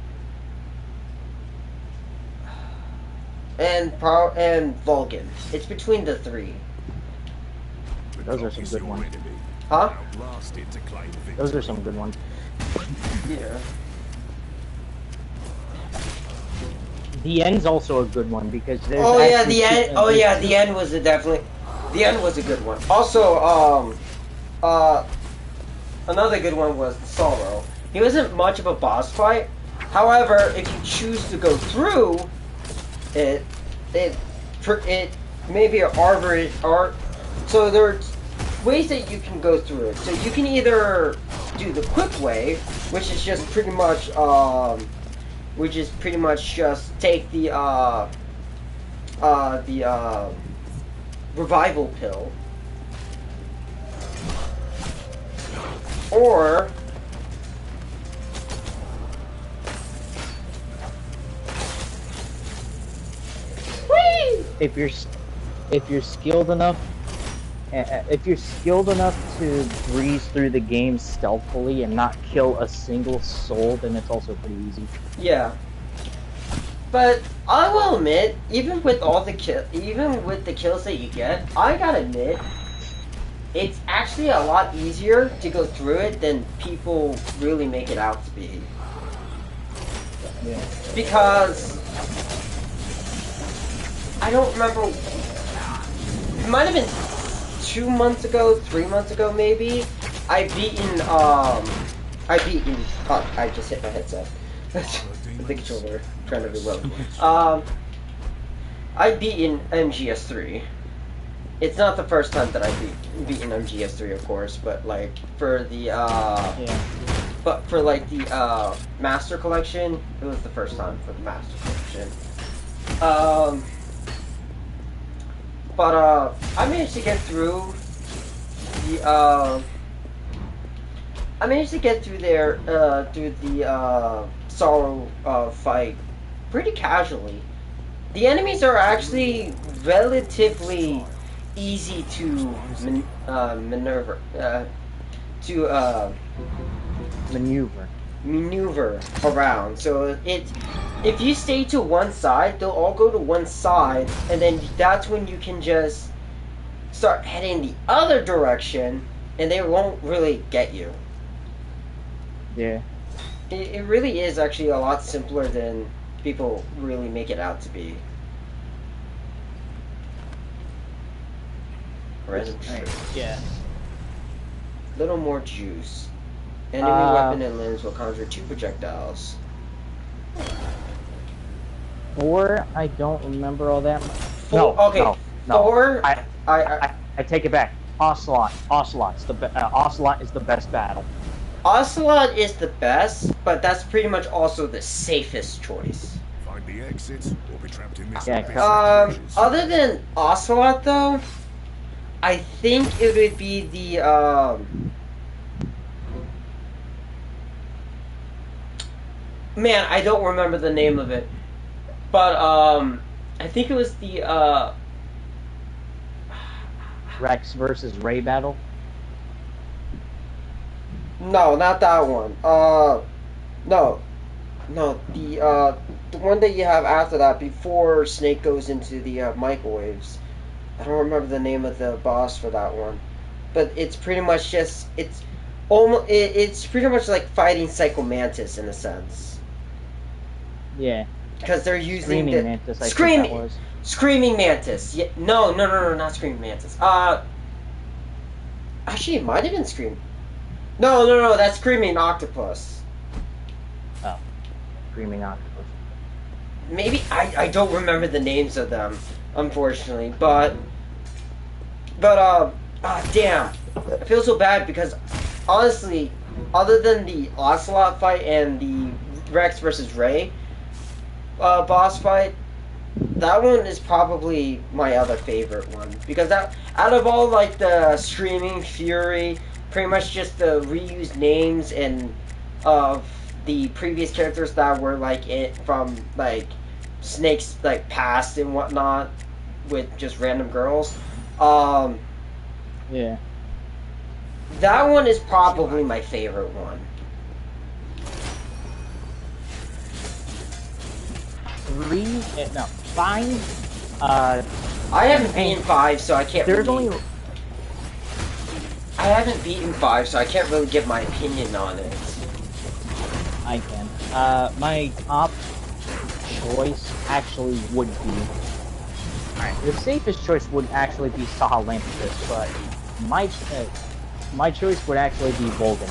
Speaker 1: and Vulcan. It's between the three.
Speaker 2: Those are some good ones.
Speaker 1: Huh?
Speaker 2: Those are some good ones.
Speaker 1: Yeah.
Speaker 2: The End's also a good one because there's.
Speaker 1: Oh yeah,
Speaker 2: actually
Speaker 1: the end.
Speaker 2: two-
Speaker 1: Oh
Speaker 2: there's
Speaker 1: yeah,
Speaker 2: two-
Speaker 1: the end was definitely. The end was a good one. Also, another good one was the Sorrow. He wasn't much of a boss fight. However, if you choose to go through it, it may be an art. So there are ways that you can go through it. So you can either do the quick way, which is just pretty much just take the revival pill, or
Speaker 2: if you're skilled enough, to breeze through the game stealthily and not kill a single soul, then it's also pretty easy.
Speaker 1: yeah. But I will admit, even with the kills that you get, I gotta admit, it's actually a lot easier to go through it than people really make it out to be.
Speaker 2: Yeah.
Speaker 1: Because I don't remember. It might have been 2 months ago, 3 months ago, maybe. I just hit my headset. The controller trying to reload. I beaten MGS3. It's not the first time that I've beaten MGS3, of course, but like for the but for like the Master Collection, it was the first time for the Master Collection. But I managed to get through there through the Sorrow fight pretty casually. The enemies are actually relatively easy to maneuver around. So if you stay to one side, they'll all go to one side, and then that's when you can just start heading the other direction, and they won't really get you.
Speaker 2: Yeah.
Speaker 1: It really is actually a lot simpler than people really make it out to be. Random tree.
Speaker 2: Yeah.
Speaker 1: Little more juice. Enemy weapon and limbs will conjure 2 projectiles.
Speaker 2: Four, I don't remember all that much.
Speaker 1: Okay.
Speaker 2: No.
Speaker 1: 4.
Speaker 2: I take it back. Ocelot is the best battle.
Speaker 1: Ocelot is the best, but that's pretty much also the safest choice.
Speaker 3: Find the exit or be trapped in this.
Speaker 1: Other than Ocelot, though, I think it would be the man, I don't remember the name of it, but I think it was the
Speaker 2: Rex versus Ray battle.
Speaker 1: No, not that one. No, the one that you have after that, before Snake goes into the microwaves. I don't remember the name of the boss for that one, but it's pretty much just it's pretty much like fighting Psycho Mantis in a sense.
Speaker 2: Yeah.
Speaker 1: Because they're using
Speaker 2: Screaming
Speaker 1: the
Speaker 2: Mantis. I think that was.
Speaker 1: Screaming Mantis. Yeah, no, not Screaming Mantis. Actually, it might have been Scream. No, that's Screaming Octopus.
Speaker 2: Oh, Screaming Octopus.
Speaker 1: Maybe I don't remember the names of them, unfortunately, but But damn, I feel so bad because honestly, other than the Ocelot fight and the Rex versus Ray boss fight, that one is probably my other favorite one because that out of all like the Screaming Fury, pretty much just the reused names and of the previous characters that were like it from like Snake's like past and whatnot with just random girls.
Speaker 2: Yeah.
Speaker 1: That one is probably my favorite one.
Speaker 2: 5.
Speaker 1: I haven't beaten 5, so I can't.
Speaker 2: There's
Speaker 1: really,
Speaker 2: only.
Speaker 1: I haven't beaten 5, so I can't really give my opinion on it.
Speaker 2: I can. My top choice actually would be. Alright, the safest choice would actually be Sahelanthropus, but my choice would actually be Volgan.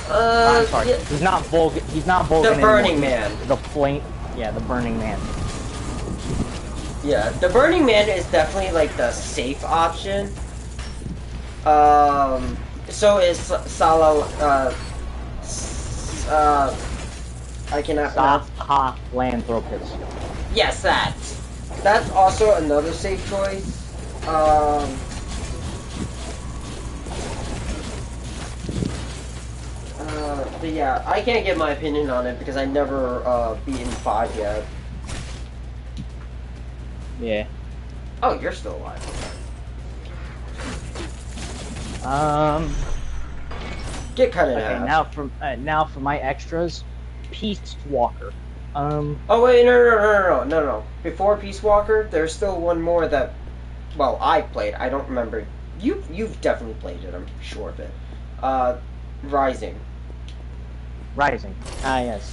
Speaker 2: I'm sorry,
Speaker 1: Yeah,
Speaker 2: he's not Volgan. He's not Volgan.
Speaker 1: the Burning
Speaker 2: anymore.
Speaker 1: Man.
Speaker 2: The flame. Yeah, the Burning Man.
Speaker 1: Yeah, the Burning Man is definitely like the safe option. So is Sala. I cannot pronounce.
Speaker 2: Sahelanthropus.
Speaker 1: Yes, that's also another safe choice. But yeah, I can't give my opinion on it because I never beaten 5 yet.
Speaker 2: Yeah.
Speaker 1: Oh, you're still alive. Get cut in
Speaker 2: Okay,
Speaker 1: half.
Speaker 2: now for my extras, Peace Walker.
Speaker 1: Oh wait, no. Before Peace Walker, there's still one more that, well, I played. I don't remember. You've definitely played it. I'm sure of it. Rising.
Speaker 2: Rising. Ah, yes.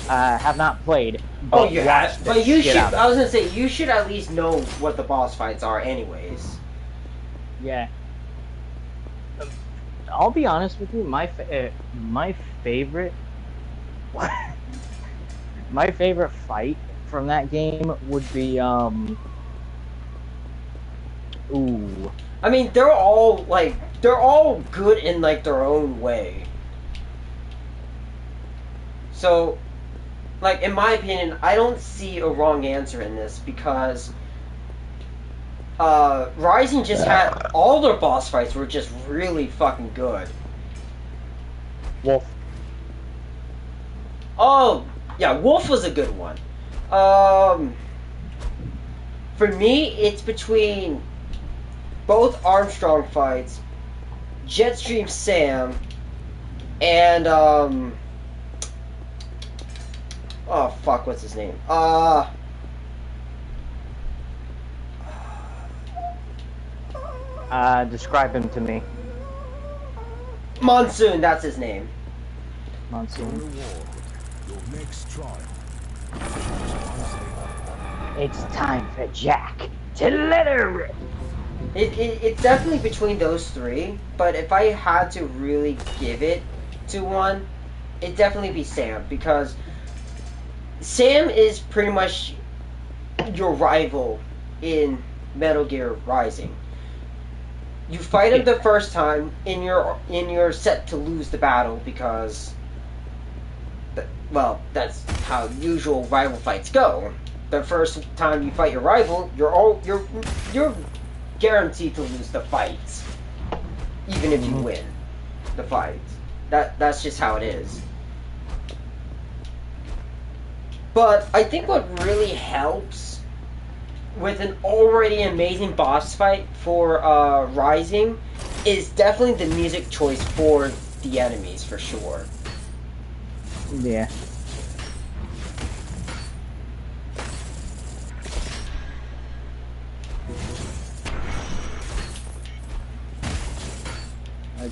Speaker 2: Have not played.
Speaker 1: Oh, you have.
Speaker 2: watched
Speaker 1: But
Speaker 2: the
Speaker 1: you
Speaker 2: shit
Speaker 1: should.
Speaker 2: out of
Speaker 1: I was gonna say you should at least know what the boss fights are, anyways.
Speaker 2: it. Yeah. I'll be honest with you. My favorite, my favorite fight from that game would be Ooh.
Speaker 1: I mean, they're all good in like their own way. So, like in my opinion, I don't see a wrong answer in this because Rising just had all their boss fights were just really fucking good.
Speaker 2: Wolf.
Speaker 1: Oh, yeah, Wolf was a good one. For me, it's between both Armstrong fights, Jetstream Sam, and oh fuck, what's his name?
Speaker 2: Describe him to me.
Speaker 1: Monsoon, that's his name.
Speaker 2: Monsoon.
Speaker 3: Reward. Your next trial.
Speaker 2: It's time for Jack to let her rip.
Speaker 1: It's definitely between those three, but if I had to really give it to one, it'd definitely be Sam, because Sam is pretty much your rival in Metal Gear Rising. You fight him the first time, and you're set to lose the battle because, well, that's how usual rival fights go. The first time you fight your rival, you're guaranteed to lose the fight, even if you win the fight. That's just how it is. But I think what really helps with an already amazing boss fight for Rising is definitely the music choice for the enemies, for sure.
Speaker 2: Yeah.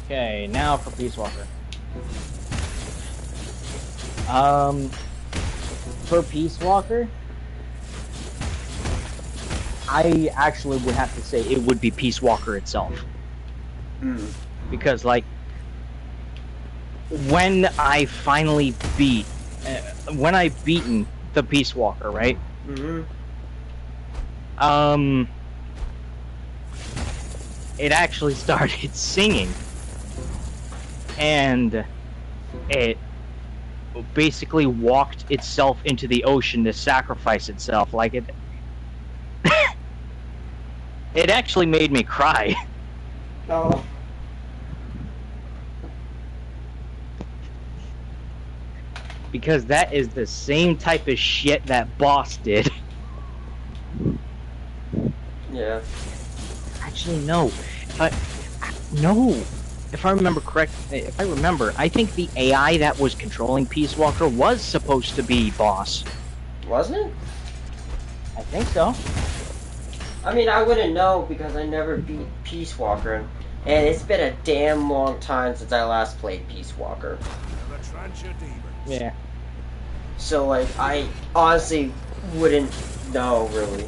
Speaker 2: Okay, now for Peace Walker. For Peace Walker, I actually would have to say it would be Peace Walker itself. Because, like, when I finally when I've beaten the Peace Walker, right? it actually started singing, and it basically walked itself into the ocean to sacrifice itself. Like it, it actually made me cry.
Speaker 1: Oh.
Speaker 2: Because that is the same type of shit that Boss did.
Speaker 1: Yeah.
Speaker 2: Actually, no. No. If I remember I think the AI that was controlling Peace Walker was supposed to be Boss.
Speaker 1: Wasn't it?
Speaker 2: I think so.
Speaker 1: I mean, I wouldn't know because I never beat Peace Walker, and it's been a damn long time since I last played Peace Walker.
Speaker 2: Yeah.
Speaker 1: So, like, I honestly wouldn't know, really.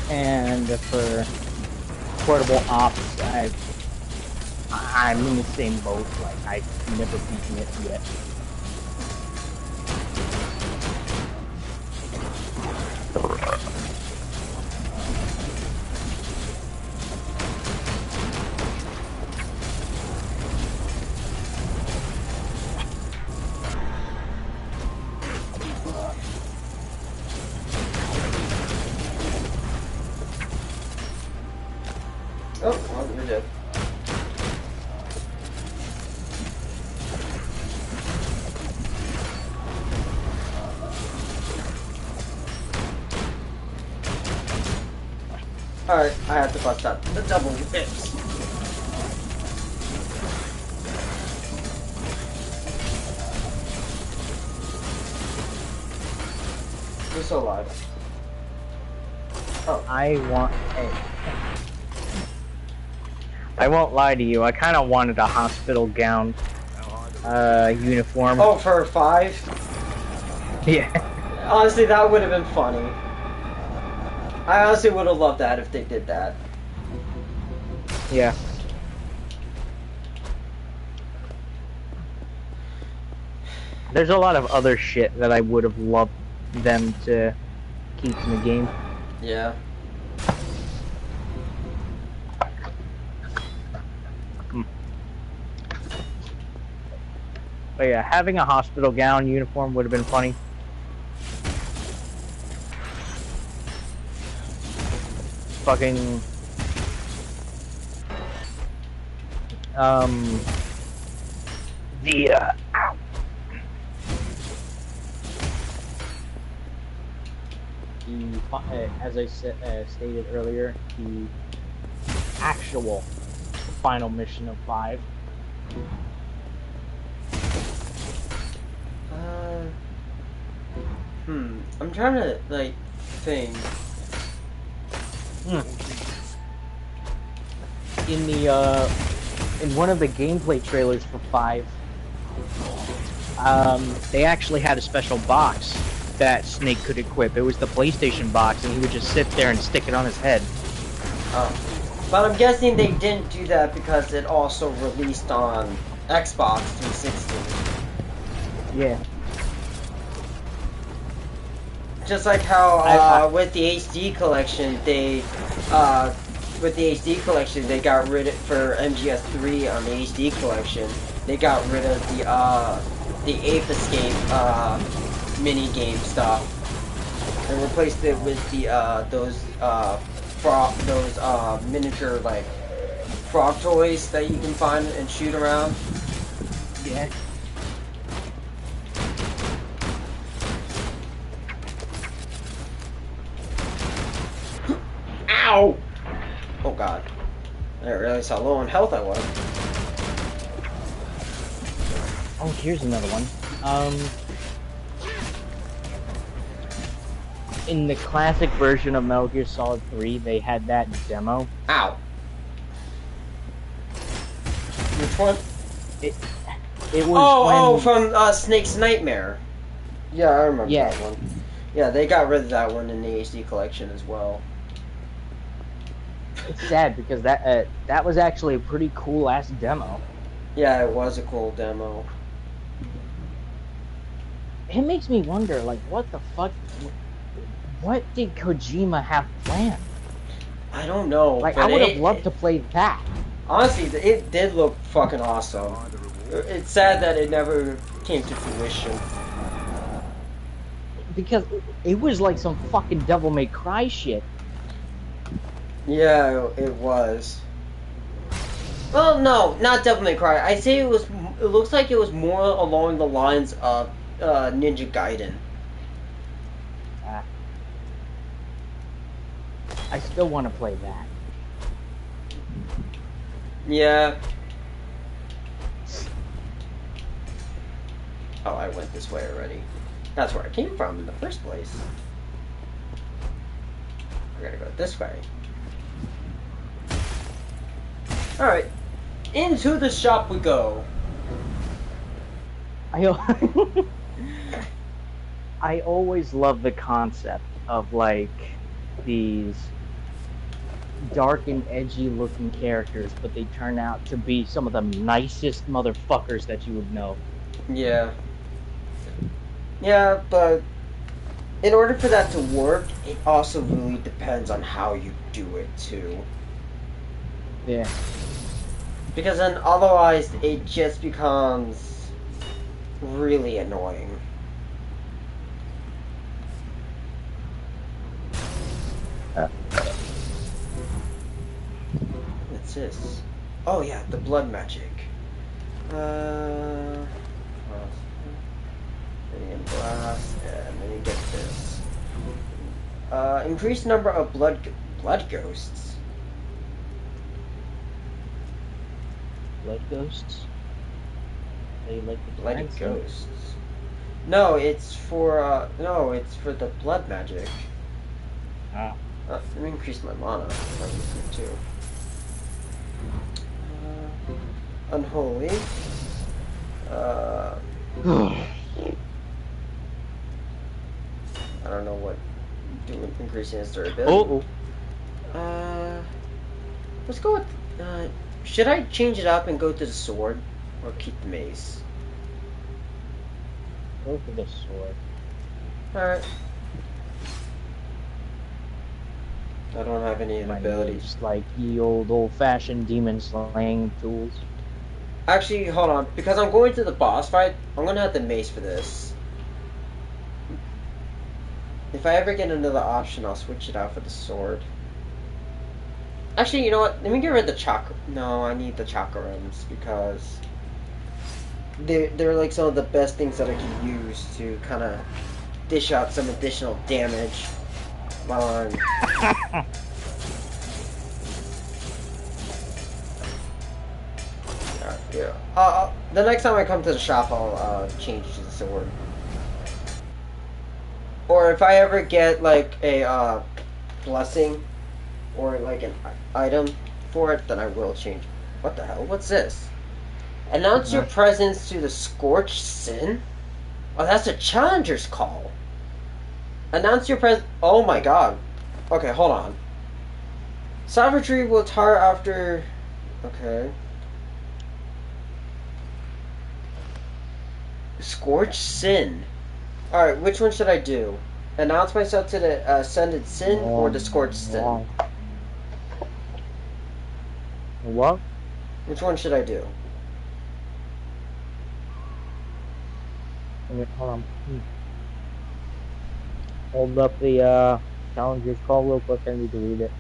Speaker 2: And for portable ops, I'm in the same boat. Like, I've never beaten it yet.
Speaker 1: Oh, well, you're dead. Alright, I have to bust out the double hips. You're so alive. Oh.
Speaker 2: I won't lie to you, I kind of wanted a hospital gown uniform.
Speaker 1: Oh, for 5?
Speaker 2: Yeah.
Speaker 1: Honestly, that would have been funny. I honestly would have loved that if they did that.
Speaker 2: Yeah. There's a lot of other shit that I would have loved them to keep in the game.
Speaker 1: Yeah.
Speaker 2: But yeah, having a hospital gown uniform would have been funny. Fucking as I stated earlier, the actual final mission of 5.
Speaker 1: I'm trying to, like, think.
Speaker 2: In one of the gameplay trailers for 5, they actually had a special box that Snake could equip. It was the PlayStation box, and he would just sit there and stick it on his head.
Speaker 1: Oh. But I'm guessing they didn't do that because it also released on Xbox 360.
Speaker 2: Yeah.
Speaker 1: Just like how with the HD collection, they got rid of, for MGS3 on the HD collection, they got rid of the Ape Escape mini game stuff and replaced it with the those miniature like frog toys that you can find and shoot around.
Speaker 2: Yeah.
Speaker 1: Ow! Oh god. I didn't realize how low on health I was.
Speaker 2: Oh, here's another one. In the classic version of Metal Gear Solid 3, they had that demo.
Speaker 1: Ow. Which one?
Speaker 2: It was
Speaker 1: from Snake's Nightmare. Yeah, I remember that one. Yeah, they got rid of that one in the HD collection as well.
Speaker 2: It's sad because that was actually a pretty cool ass demo.
Speaker 1: Yeah, it was a cool demo.
Speaker 2: it makes me wonder, like, what the fuck? What did Kojima have planned?
Speaker 1: I don't know,
Speaker 2: Like,
Speaker 1: but
Speaker 2: I would have loved to play that.
Speaker 1: honestly, it did look fucking awesome. It's sad that it never came to fruition.
Speaker 2: Because it was like some fucking Devil May Cry shit.
Speaker 1: Yeah, it was. Well, no, not Devil May Cry. I say it was. It looks like it was more along the lines of Ninja Gaiden.
Speaker 2: I still want to play that.
Speaker 1: Yeah. Oh, I went this way already. That's where I came from in the first place. I gotta go this way. Alright. Into the shop we go.
Speaker 2: I always love the concept of, like, these dark and edgy looking characters, but they turn out to be some of the nicest motherfuckers that you would know.
Speaker 1: Yeah. Yeah, but in order for that to work, it also really depends on how you do it too.
Speaker 2: Yeah.
Speaker 1: Because then otherwise it just becomes really annoying. What's this? Oh yeah, the blood magic. Radiant blast, and then you get this. Increased number of blood ghosts.
Speaker 2: Blood ghosts? They like the
Speaker 1: Bloody
Speaker 2: plants?
Speaker 1: ghosts. No, it's for the blood magic.
Speaker 2: Ah.
Speaker 1: Let me increase my mana. Too. Unholy. I don't know what doing increasing his durability. Let's go with. Should I change it up and go to the sword, or keep the mace?
Speaker 2: Go for the sword.
Speaker 1: Alright. I don't have any abilities.
Speaker 2: Just like ye old-fashioned demon slaying tools.
Speaker 1: Actually, hold on. Because I'm going to the boss fight, I'm gonna have the mace for this. If I ever get another option, I'll switch it out for the sword. Actually, you know what? Let me get rid of the chakra. No, I need the chakrams because they're like some of the best things that I can use to kind of dish out some additional damage while I'm. Yeah. The next time I come to the shop, I'll change to the sword. Or if I ever get like a blessing or like an item for it, then I will change. What the hell? What's this? Announce your presence to the Scorched Sin? Oh, that's a challenger's call. Announce your presence. Oh my god. Okay, hold on. Savagery will tire after. Okay. Scorched Sin. Alright, which one should I do? Announce myself to the Ascended Sin or the Scorched Sin?
Speaker 2: What?
Speaker 1: Which one should I do?
Speaker 2: Hold on. Hold up the challenger's call real quick. I need to read it.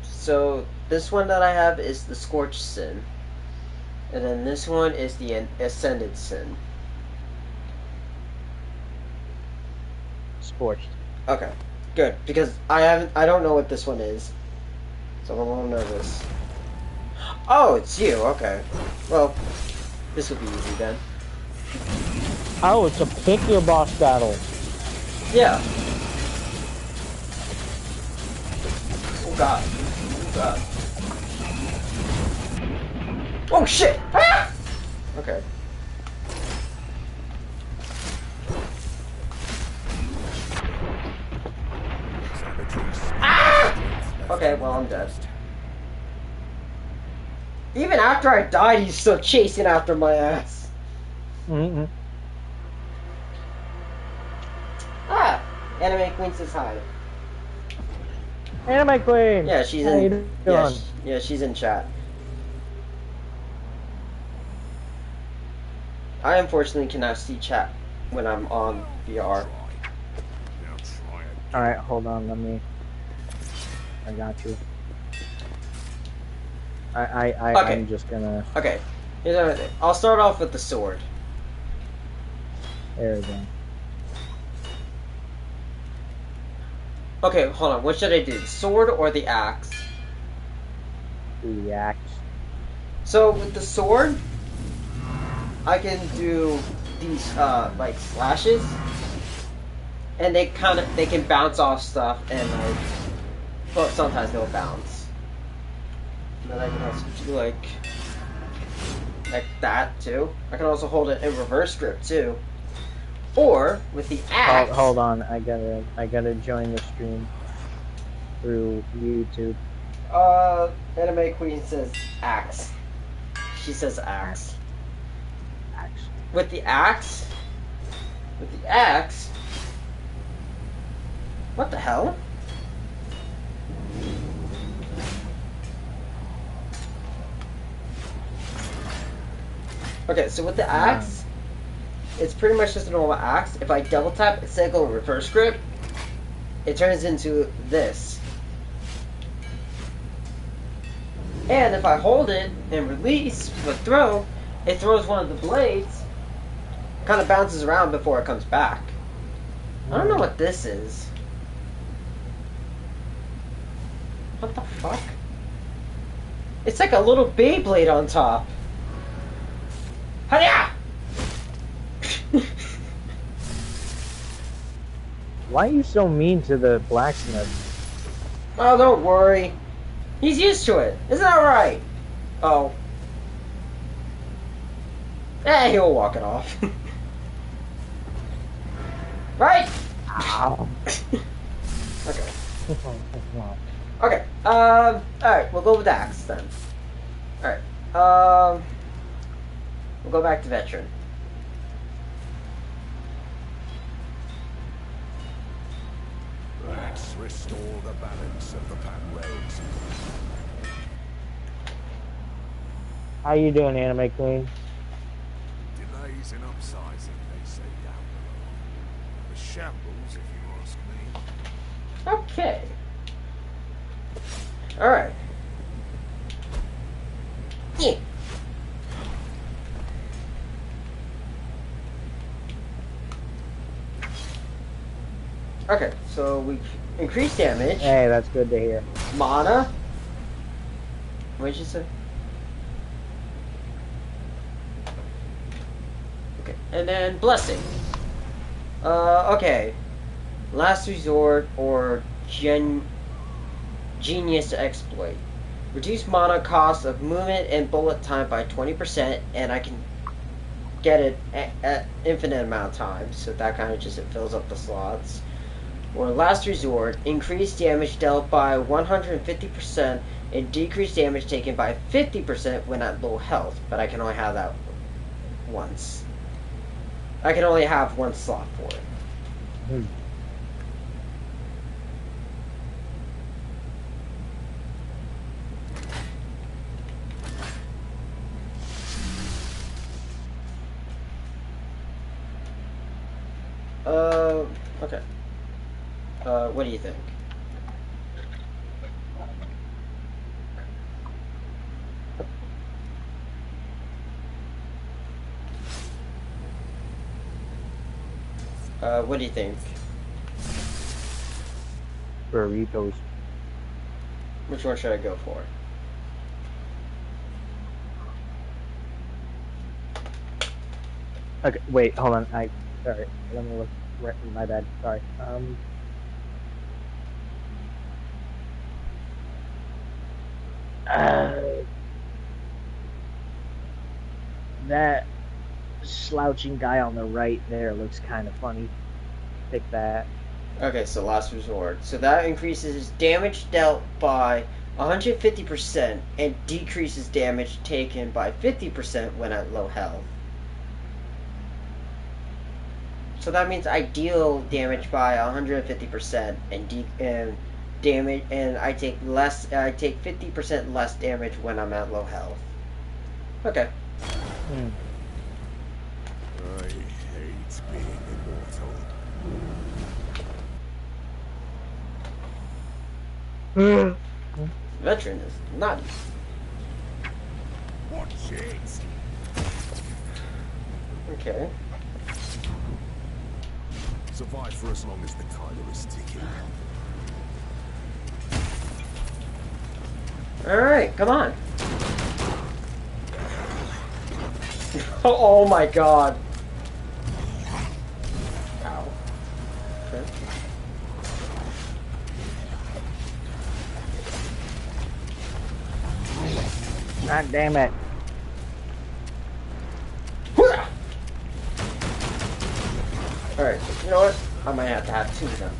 Speaker 1: So, this one that I have is the Scorched Sin. And then this one is the Ascended Sin.
Speaker 2: Scorched.
Speaker 1: Okay, good. Because I don't know what this one is. So I'm a little nervous. Oh, it's you. Okay. Well, this will be easy then.
Speaker 2: Oh, it's a pick your boss battle.
Speaker 1: Yeah. Oh god. Oh god. Oh shit! Ah! Okay. Ah! Okay, well I'm dead. Even after I died, he's still chasing after my ass.
Speaker 2: Mm-hmm.
Speaker 1: Anime Queen says hi.
Speaker 2: Anime Queen!
Speaker 1: Yeah, she's
Speaker 2: How
Speaker 1: in.
Speaker 2: you
Speaker 1: Yeah,
Speaker 2: doing?
Speaker 1: yeah, she's in chat. I unfortunately cannot see chat when I'm on VR.
Speaker 3: Now try again.
Speaker 2: Alright, hold on, let me... I got you.
Speaker 1: Okay.
Speaker 2: I'm just gonna...
Speaker 1: Okay. Here's everything. I'll start off with the sword.
Speaker 2: There we go.
Speaker 1: Okay, hold on. What should I do? The sword or the axe?
Speaker 2: Do the axe.
Speaker 1: So with the sword, I can do these like slashes, and they can bounce off stuff and like, well, sometimes they'll bounce. And then I can also do like that too. I can also hold it in reverse grip too. Or with the axe.
Speaker 2: Hold on, I gotta join the stream through YouTube.
Speaker 1: Anime Queen says axe. She says axe.
Speaker 2: Axe.
Speaker 1: With the axe. What the hell? Okay, so with the axe, it's pretty much just a normal axe. If I double tap instead of going reverse grip, it turns into this. And if I hold it and release with throw, it throws one of the blades, kind of bounces around before it comes back. I don't know what this is. What the fuck? It's like a little Beyblade on top. Hiya!
Speaker 2: Why are you so mean to the blacksmith?
Speaker 1: Oh, don't worry. He's used to it. Isn't that right? Oh. He'll walk it off. Right?
Speaker 2: Ow.
Speaker 1: Okay. Okay. Alright, we'll go with axe then. Alright. We'll go back to veteran.
Speaker 3: Let's restore the balance of the Panrels.
Speaker 2: How you doing, Anime Queen?
Speaker 3: Delays in upsizing, they say down below. A shambles, if you ask me.
Speaker 1: Okay. Alright. Yeah. Okay, so we increase damage.
Speaker 2: Hey, that's good to hear.
Speaker 1: Mana. What did you say? Okay, and then blessing. Okay. Last resort or genius exploit. Reduce mana cost of movement and bullet time by 20%, and I can get it at infinite amount of times. So that kind of just it fills up the slots. Or last resort, increase damage dealt by 150% and decrease damage taken by 50% when at low health. But I can only have that once. I can only have one slot for it. Okay. What do you think? What do you think?
Speaker 2: Burritos.
Speaker 1: Which one should I go for?
Speaker 2: Okay, wait, hold on. Sorry. Let me look. My bad. Sorry. That slouching guy on the right there looks kind of funny. Pick that.
Speaker 1: Okay, so last resort. So that increases damage dealt by 150% and decreases damage taken by 50% when at low health. So that means I deal damage by 150% and damage, and I take less. I take 50% less damage when I'm at low health. Okay.
Speaker 2: Hmm.
Speaker 3: I hate being immortal.
Speaker 1: Veteran is not.
Speaker 3: Watch it!
Speaker 1: Okay.
Speaker 3: Survive for as long as the timer is ticking.
Speaker 1: Alright, come on. Oh my god. Ow. Okay.
Speaker 2: God damn it.
Speaker 1: Alright, you know what? I might have to have two of them.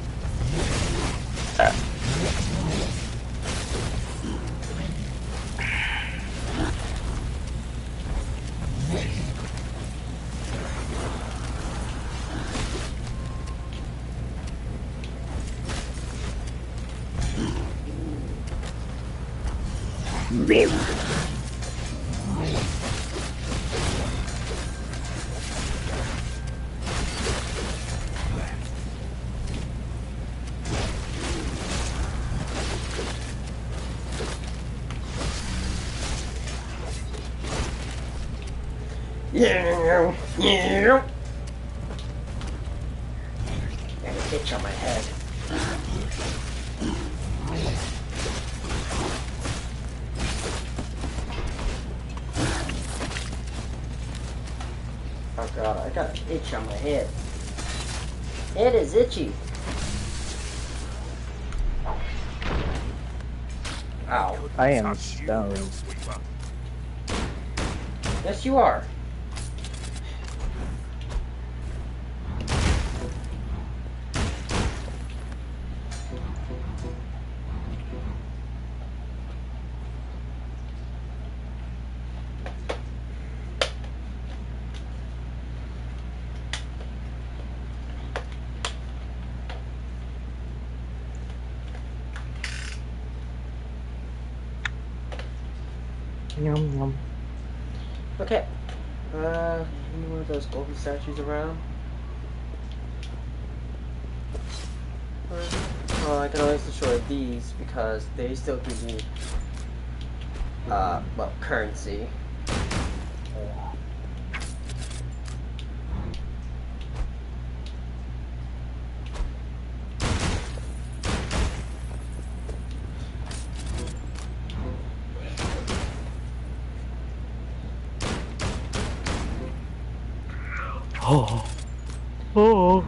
Speaker 1: Yeah. Got an itch on my head. Oh god, I got an itch on my head. Head is itchy. Ow.
Speaker 2: I am
Speaker 3: Touch you,
Speaker 2: stoned.
Speaker 3: Hellsweeper.
Speaker 1: Yes, you are.
Speaker 2: Yum, yum.
Speaker 1: Okay. Any more of those golden statues around? Well, I can always destroy these because they still give me, well, currency.
Speaker 2: Oh. Oh.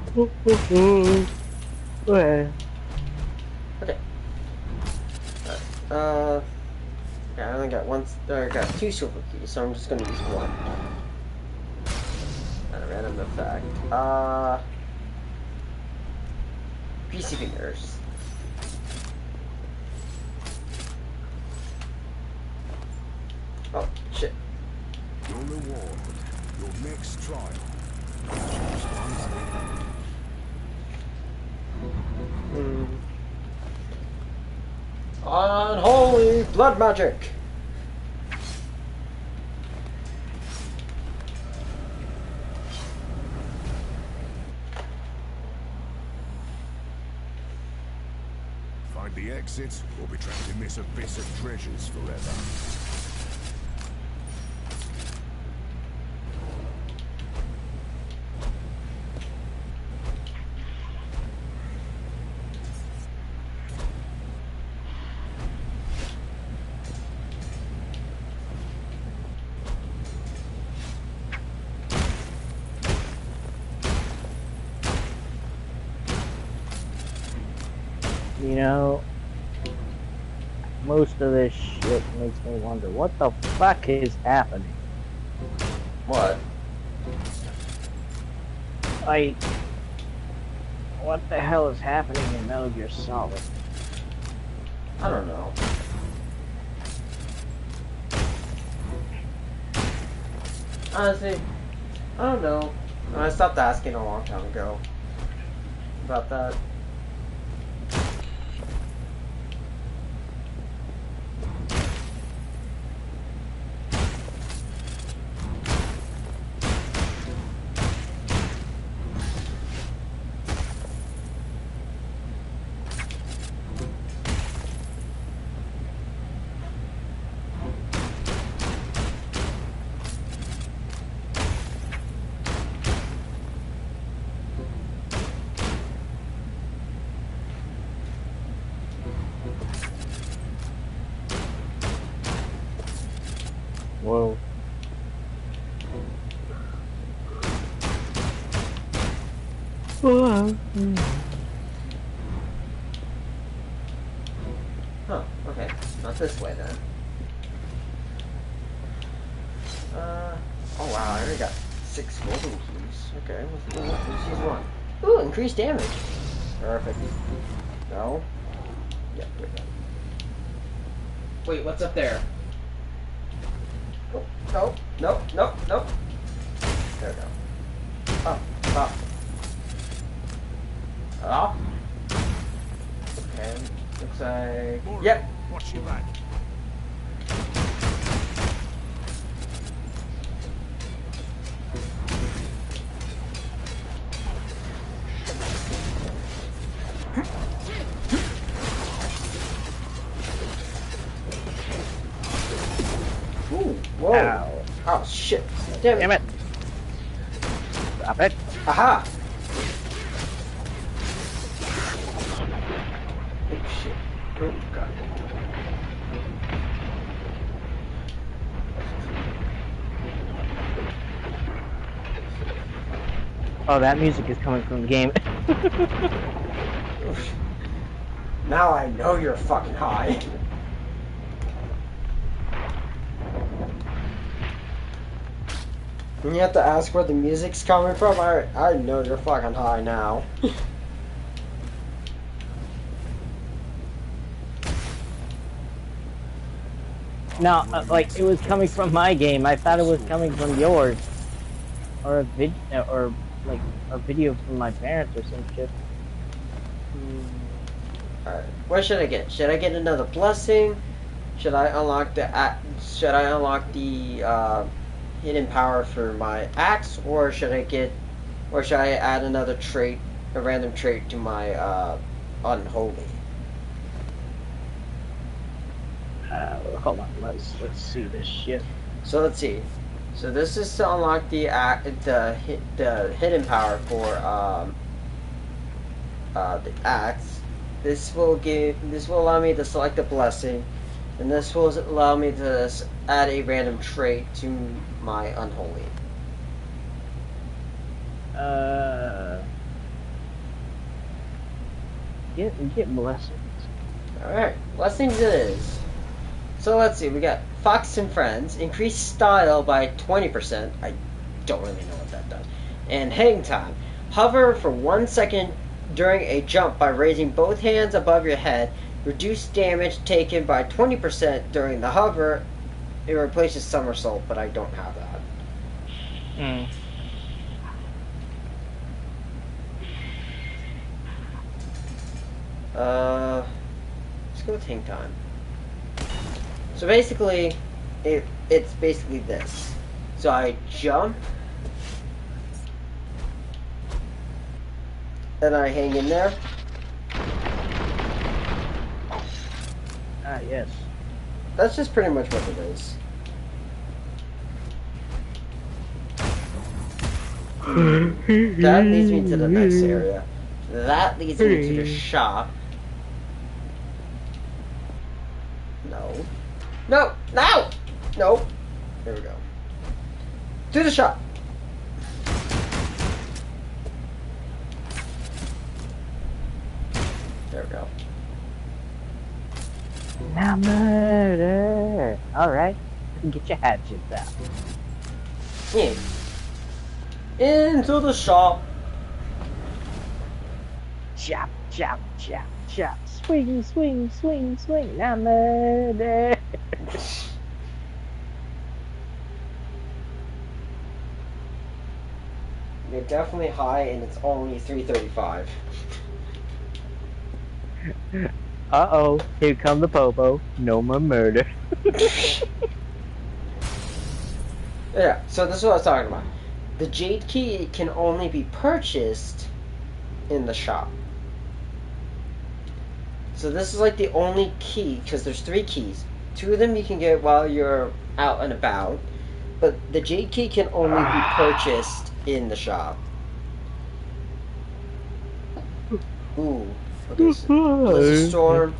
Speaker 2: Well.
Speaker 1: Okay. Yeah, I only got one. I got two silver keys, so I'm just gonna use one. Not a random effect. Greasy fingers. Oh shit.
Speaker 3: Your reward, your next trial.
Speaker 1: Unholy blood magic.
Speaker 3: Find the exit, or be trapped in this abyss of treasures forever.
Speaker 2: You know, most of this shit makes me wonder what the fuck is happening.
Speaker 1: What?
Speaker 2: Like, what the hell is happening in Metal Gear Solid?
Speaker 1: I don't know. Honestly, I don't know. I stopped asking a long time ago about that.
Speaker 2: Whoa.
Speaker 1: Huh, okay. Not this way then. Oh wow, I already got 6 golden keys. Okay, let's use one. Ooh, increased damage. Perfect. No? Yeah, we're done. Wait, what's up there? Oh, no, no, no, no. There we go. Up, up. Up. Okay, looks like...
Speaker 3: More
Speaker 1: Yep.
Speaker 3: Watch your back.
Speaker 1: Ooh, whoa.
Speaker 2: Ow.
Speaker 1: Oh, shit. Damn
Speaker 2: Damn
Speaker 1: it.
Speaker 2: it. Stop it.
Speaker 1: Aha. Oh, shit. Oh, God.
Speaker 2: Oh, that music is coming from the game.
Speaker 1: Now I know you're fucking high. And you have to ask where the music's coming from. I know you're fucking high now.
Speaker 2: No, like it was coming from my game. I thought it was coming from yours, or a or like a video from my parents or some shit.
Speaker 1: Alright, what should I get? Should I get another blessing? Should I unlock the hidden power for my axe, or should I add another trait, a random trait to my unholy?
Speaker 2: Hold on, let's see this shit.
Speaker 1: So let's see. So this is to unlock the hidden power for the axe. This will allow me to select a blessing, and this will allow me to add a random trait to my unholy.
Speaker 2: Get blessings.
Speaker 1: All right, blessings it is. So let's see. We got Fox and Friends, increase style by 20%. I don't really know what that does. And hang time. Hover for 1 second during a jump by raising both hands above your head. Reduce damage taken by 20% during the hover. It replaces somersault, but I don't have that. Let's go with hang time. So basically, it's basically this. So I jump, and I hang in there.
Speaker 2: Ah, yes.
Speaker 1: That's just pretty much what it is. That leads me to the next area. That leads me to the shop. No. No! No! No! There we go. To the shop! There we go.
Speaker 2: Now murder! Alright, get your hatchets out.
Speaker 1: Yeah. Into the shop!
Speaker 2: Chop, chop, chop, chop. Swing, swing, swing, swing. Now murder!
Speaker 1: You're definitely high, and it's only 3:35.
Speaker 2: Uh-oh, here come the popo. No more murder.
Speaker 1: Yeah, so this is what I was talking about. The Jade Key can only be purchased in the shop. So this is like the only key, because there's 3 keys. 2 of them you can get while you're out and about, but the Jade Key can only be purchased in the shop. Ooh, okay, so Blizzard Storm,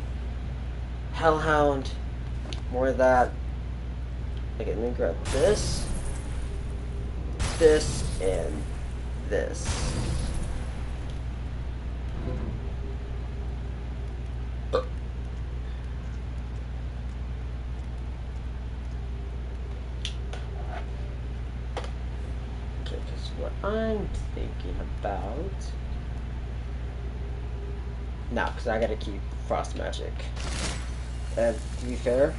Speaker 1: Hellhound, more of that. Okay, let me grab this, and this. Okay, because what I'm thinking about... No, because I gotta keep Frost Magic. And to be fair,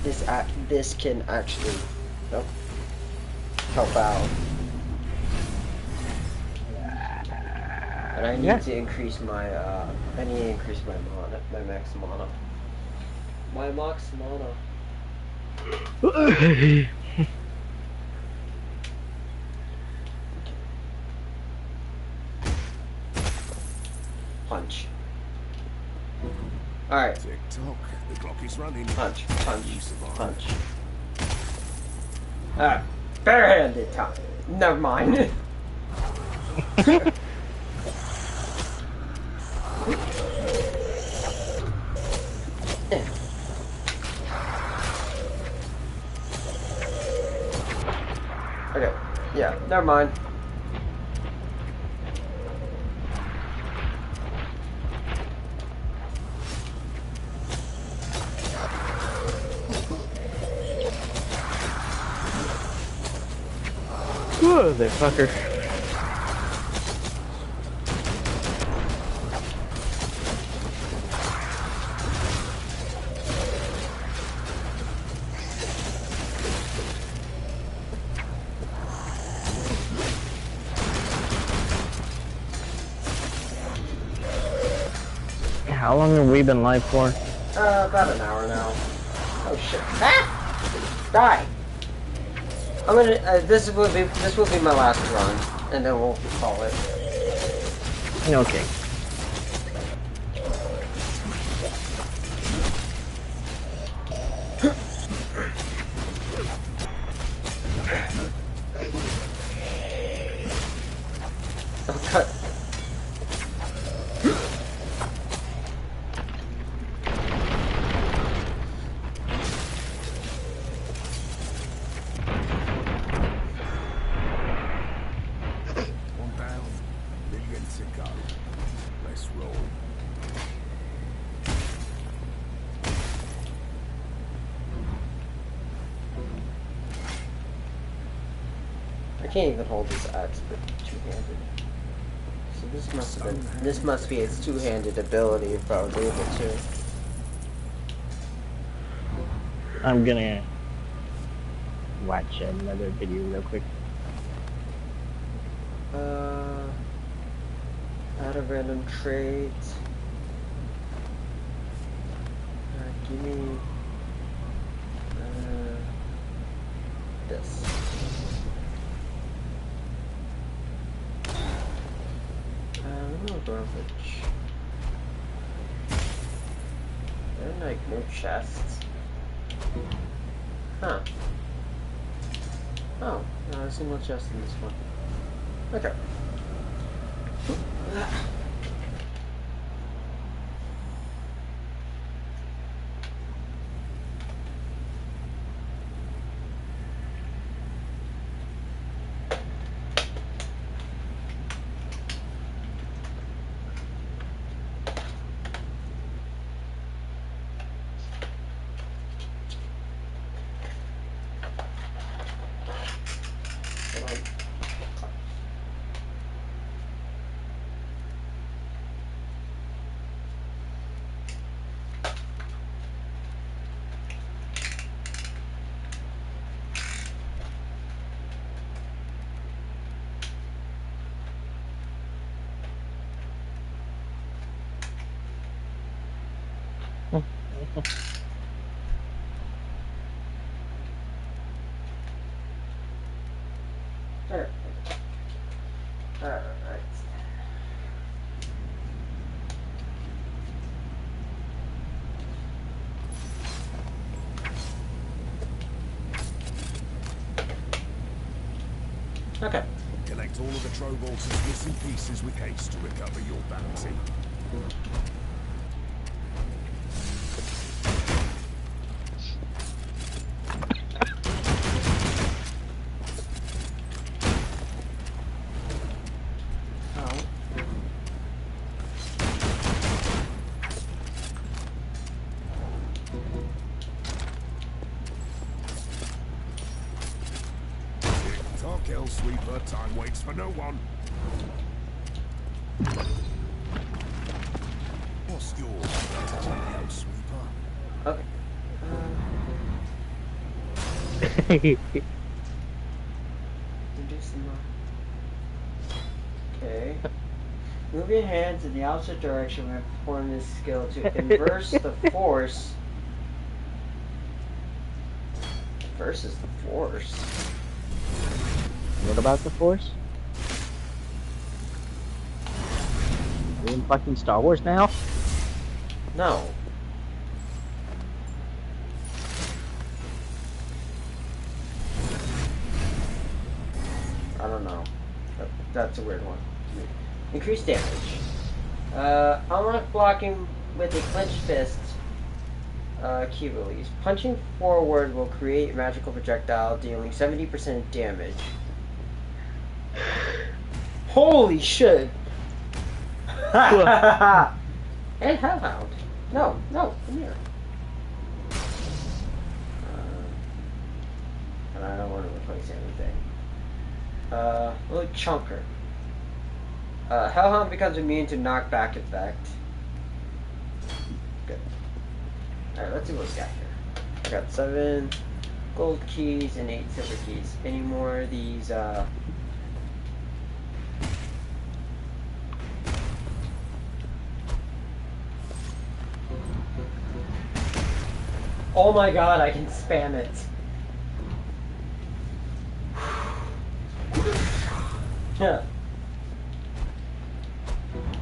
Speaker 1: this can actually help out. And I need to increase my my mana, my max mana. My max mana. Punch. Alright.
Speaker 3: Tick tock. The clock is running.
Speaker 1: Punch, punch,
Speaker 3: You survive.
Speaker 1: punch. Alright. Barehanded time. Never mind. Okay. Yeah, never mind.
Speaker 2: Whoa, there, fucker. How long have we been live for?
Speaker 1: About an hour now. Oh shit. Ah! Die! I'm gonna, this will be my last run, and then we'll call it.
Speaker 2: Okay.
Speaker 1: Oh god.
Speaker 3: One down. Million to go. Let's roll.
Speaker 1: I can't even hold this axe with two-handed. So this must be its two-handed ability if I was able to.
Speaker 2: I'm gonna watch another video real quick.
Speaker 1: Add a random trait. Give me this. No garbage. And like no chests. Huh. Oh, no, I see no chest in this one. Okay. Alright. Alright. Okay.
Speaker 3: Collect all of the Trobolt's missing pieces with haste to recover your bounty. Tick-tock, Hellsweeper. Time waits for no one. What's your strategy, Hellsweeper?
Speaker 1: Okay. Okay. Move your hands in the opposite direction when performing this skill to inverse the force. Versus the force.
Speaker 2: What about the Force? Are we in fucking Star Wars now?
Speaker 1: No. I don't know. That's a weird one. Increased damage. Unlock blocking with a clenched fist. Key release. Punching forward will create a magical projectile dealing 70% damage. Holy shit! And Hellhound. No, come here. And I don't want to replace anything. Little chunker. Hellhound becomes immune to knockback effect. Good. Alright, let's see what we got here. I got 7 gold keys and 8 silver keys. Any more of these, Oh my god, I can spam it. Yeah.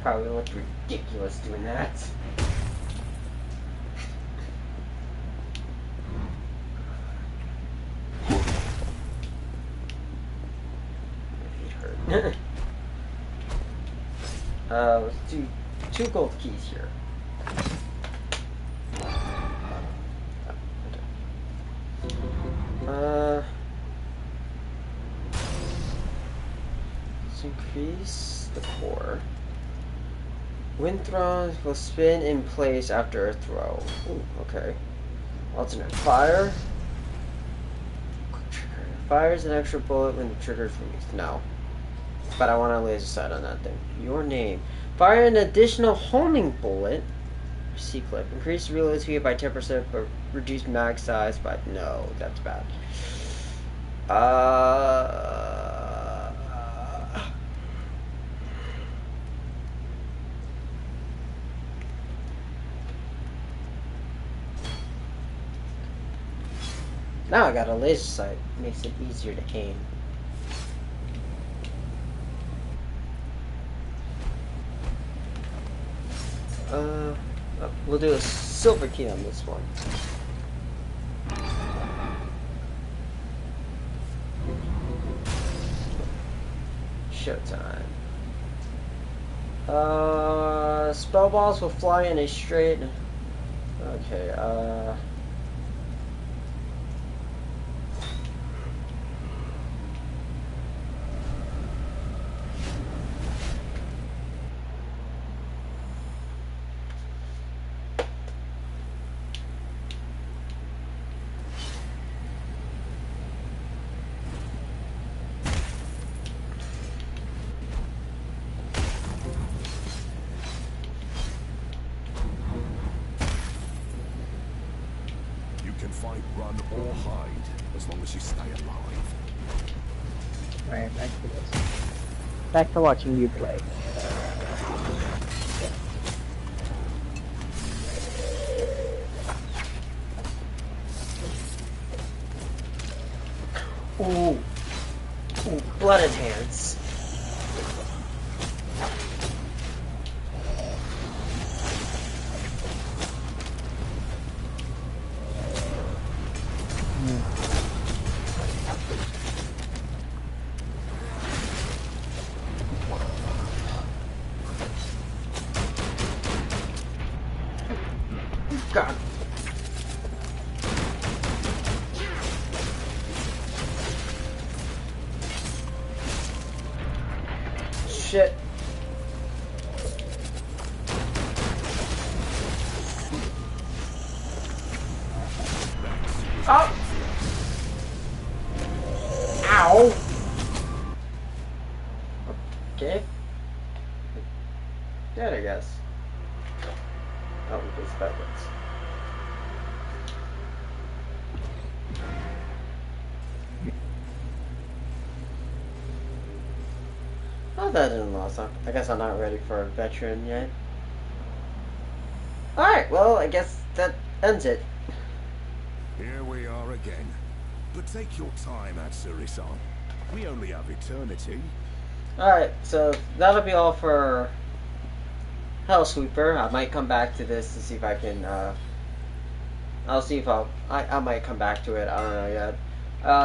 Speaker 1: Probably looked ridiculous doing that. Let's do 2 gold keys here. Let's increase the core. Wind throws will spin in place after a throw. Ooh, okay. Alternate fire. Fires an extra bullet when the trigger is released. No. But I want a laser sight on that thing. Your name. Fire an additional homing bullet. C-clip. Increase reload speed by 10%, but reduce mag size by... No, that's bad. Now I got a laser sight. Makes it easier to aim. We'll do a silver key on this one. Showtime. Spell balls will fly in a straight... Okay,
Speaker 3: Fight, run, or hide, as long as you stay alive.
Speaker 2: Alright, back to this. Back to watching you play.
Speaker 1: Ooh. Ooh, blooded hands. God. Shit. Oh! Ow! Okay. Dead, I guess. Oh, we just backwards. Oh, that didn't last long. I guess I'm not ready for a veteran yet. Alright, well, I guess that ends it.
Speaker 3: Here we are again. But take your time, Atsuri-san. We only have eternity.
Speaker 1: Alright, so that'll be all for Hellsweeper. I might come back to this to see if I can, I'll see if I might come back to it. I don't know yet.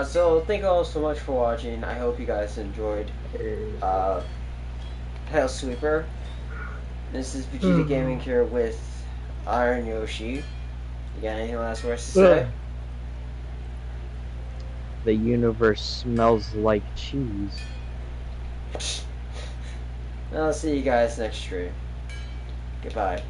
Speaker 1: So thank you all so much for watching. I hope you guys enjoyed, Hellsweeper. This is Vegeta Gaming here with Iron Yoshi. You got anything last words to say?
Speaker 2: The universe smells like cheese.
Speaker 1: I'll see you guys next stream. Goodbye.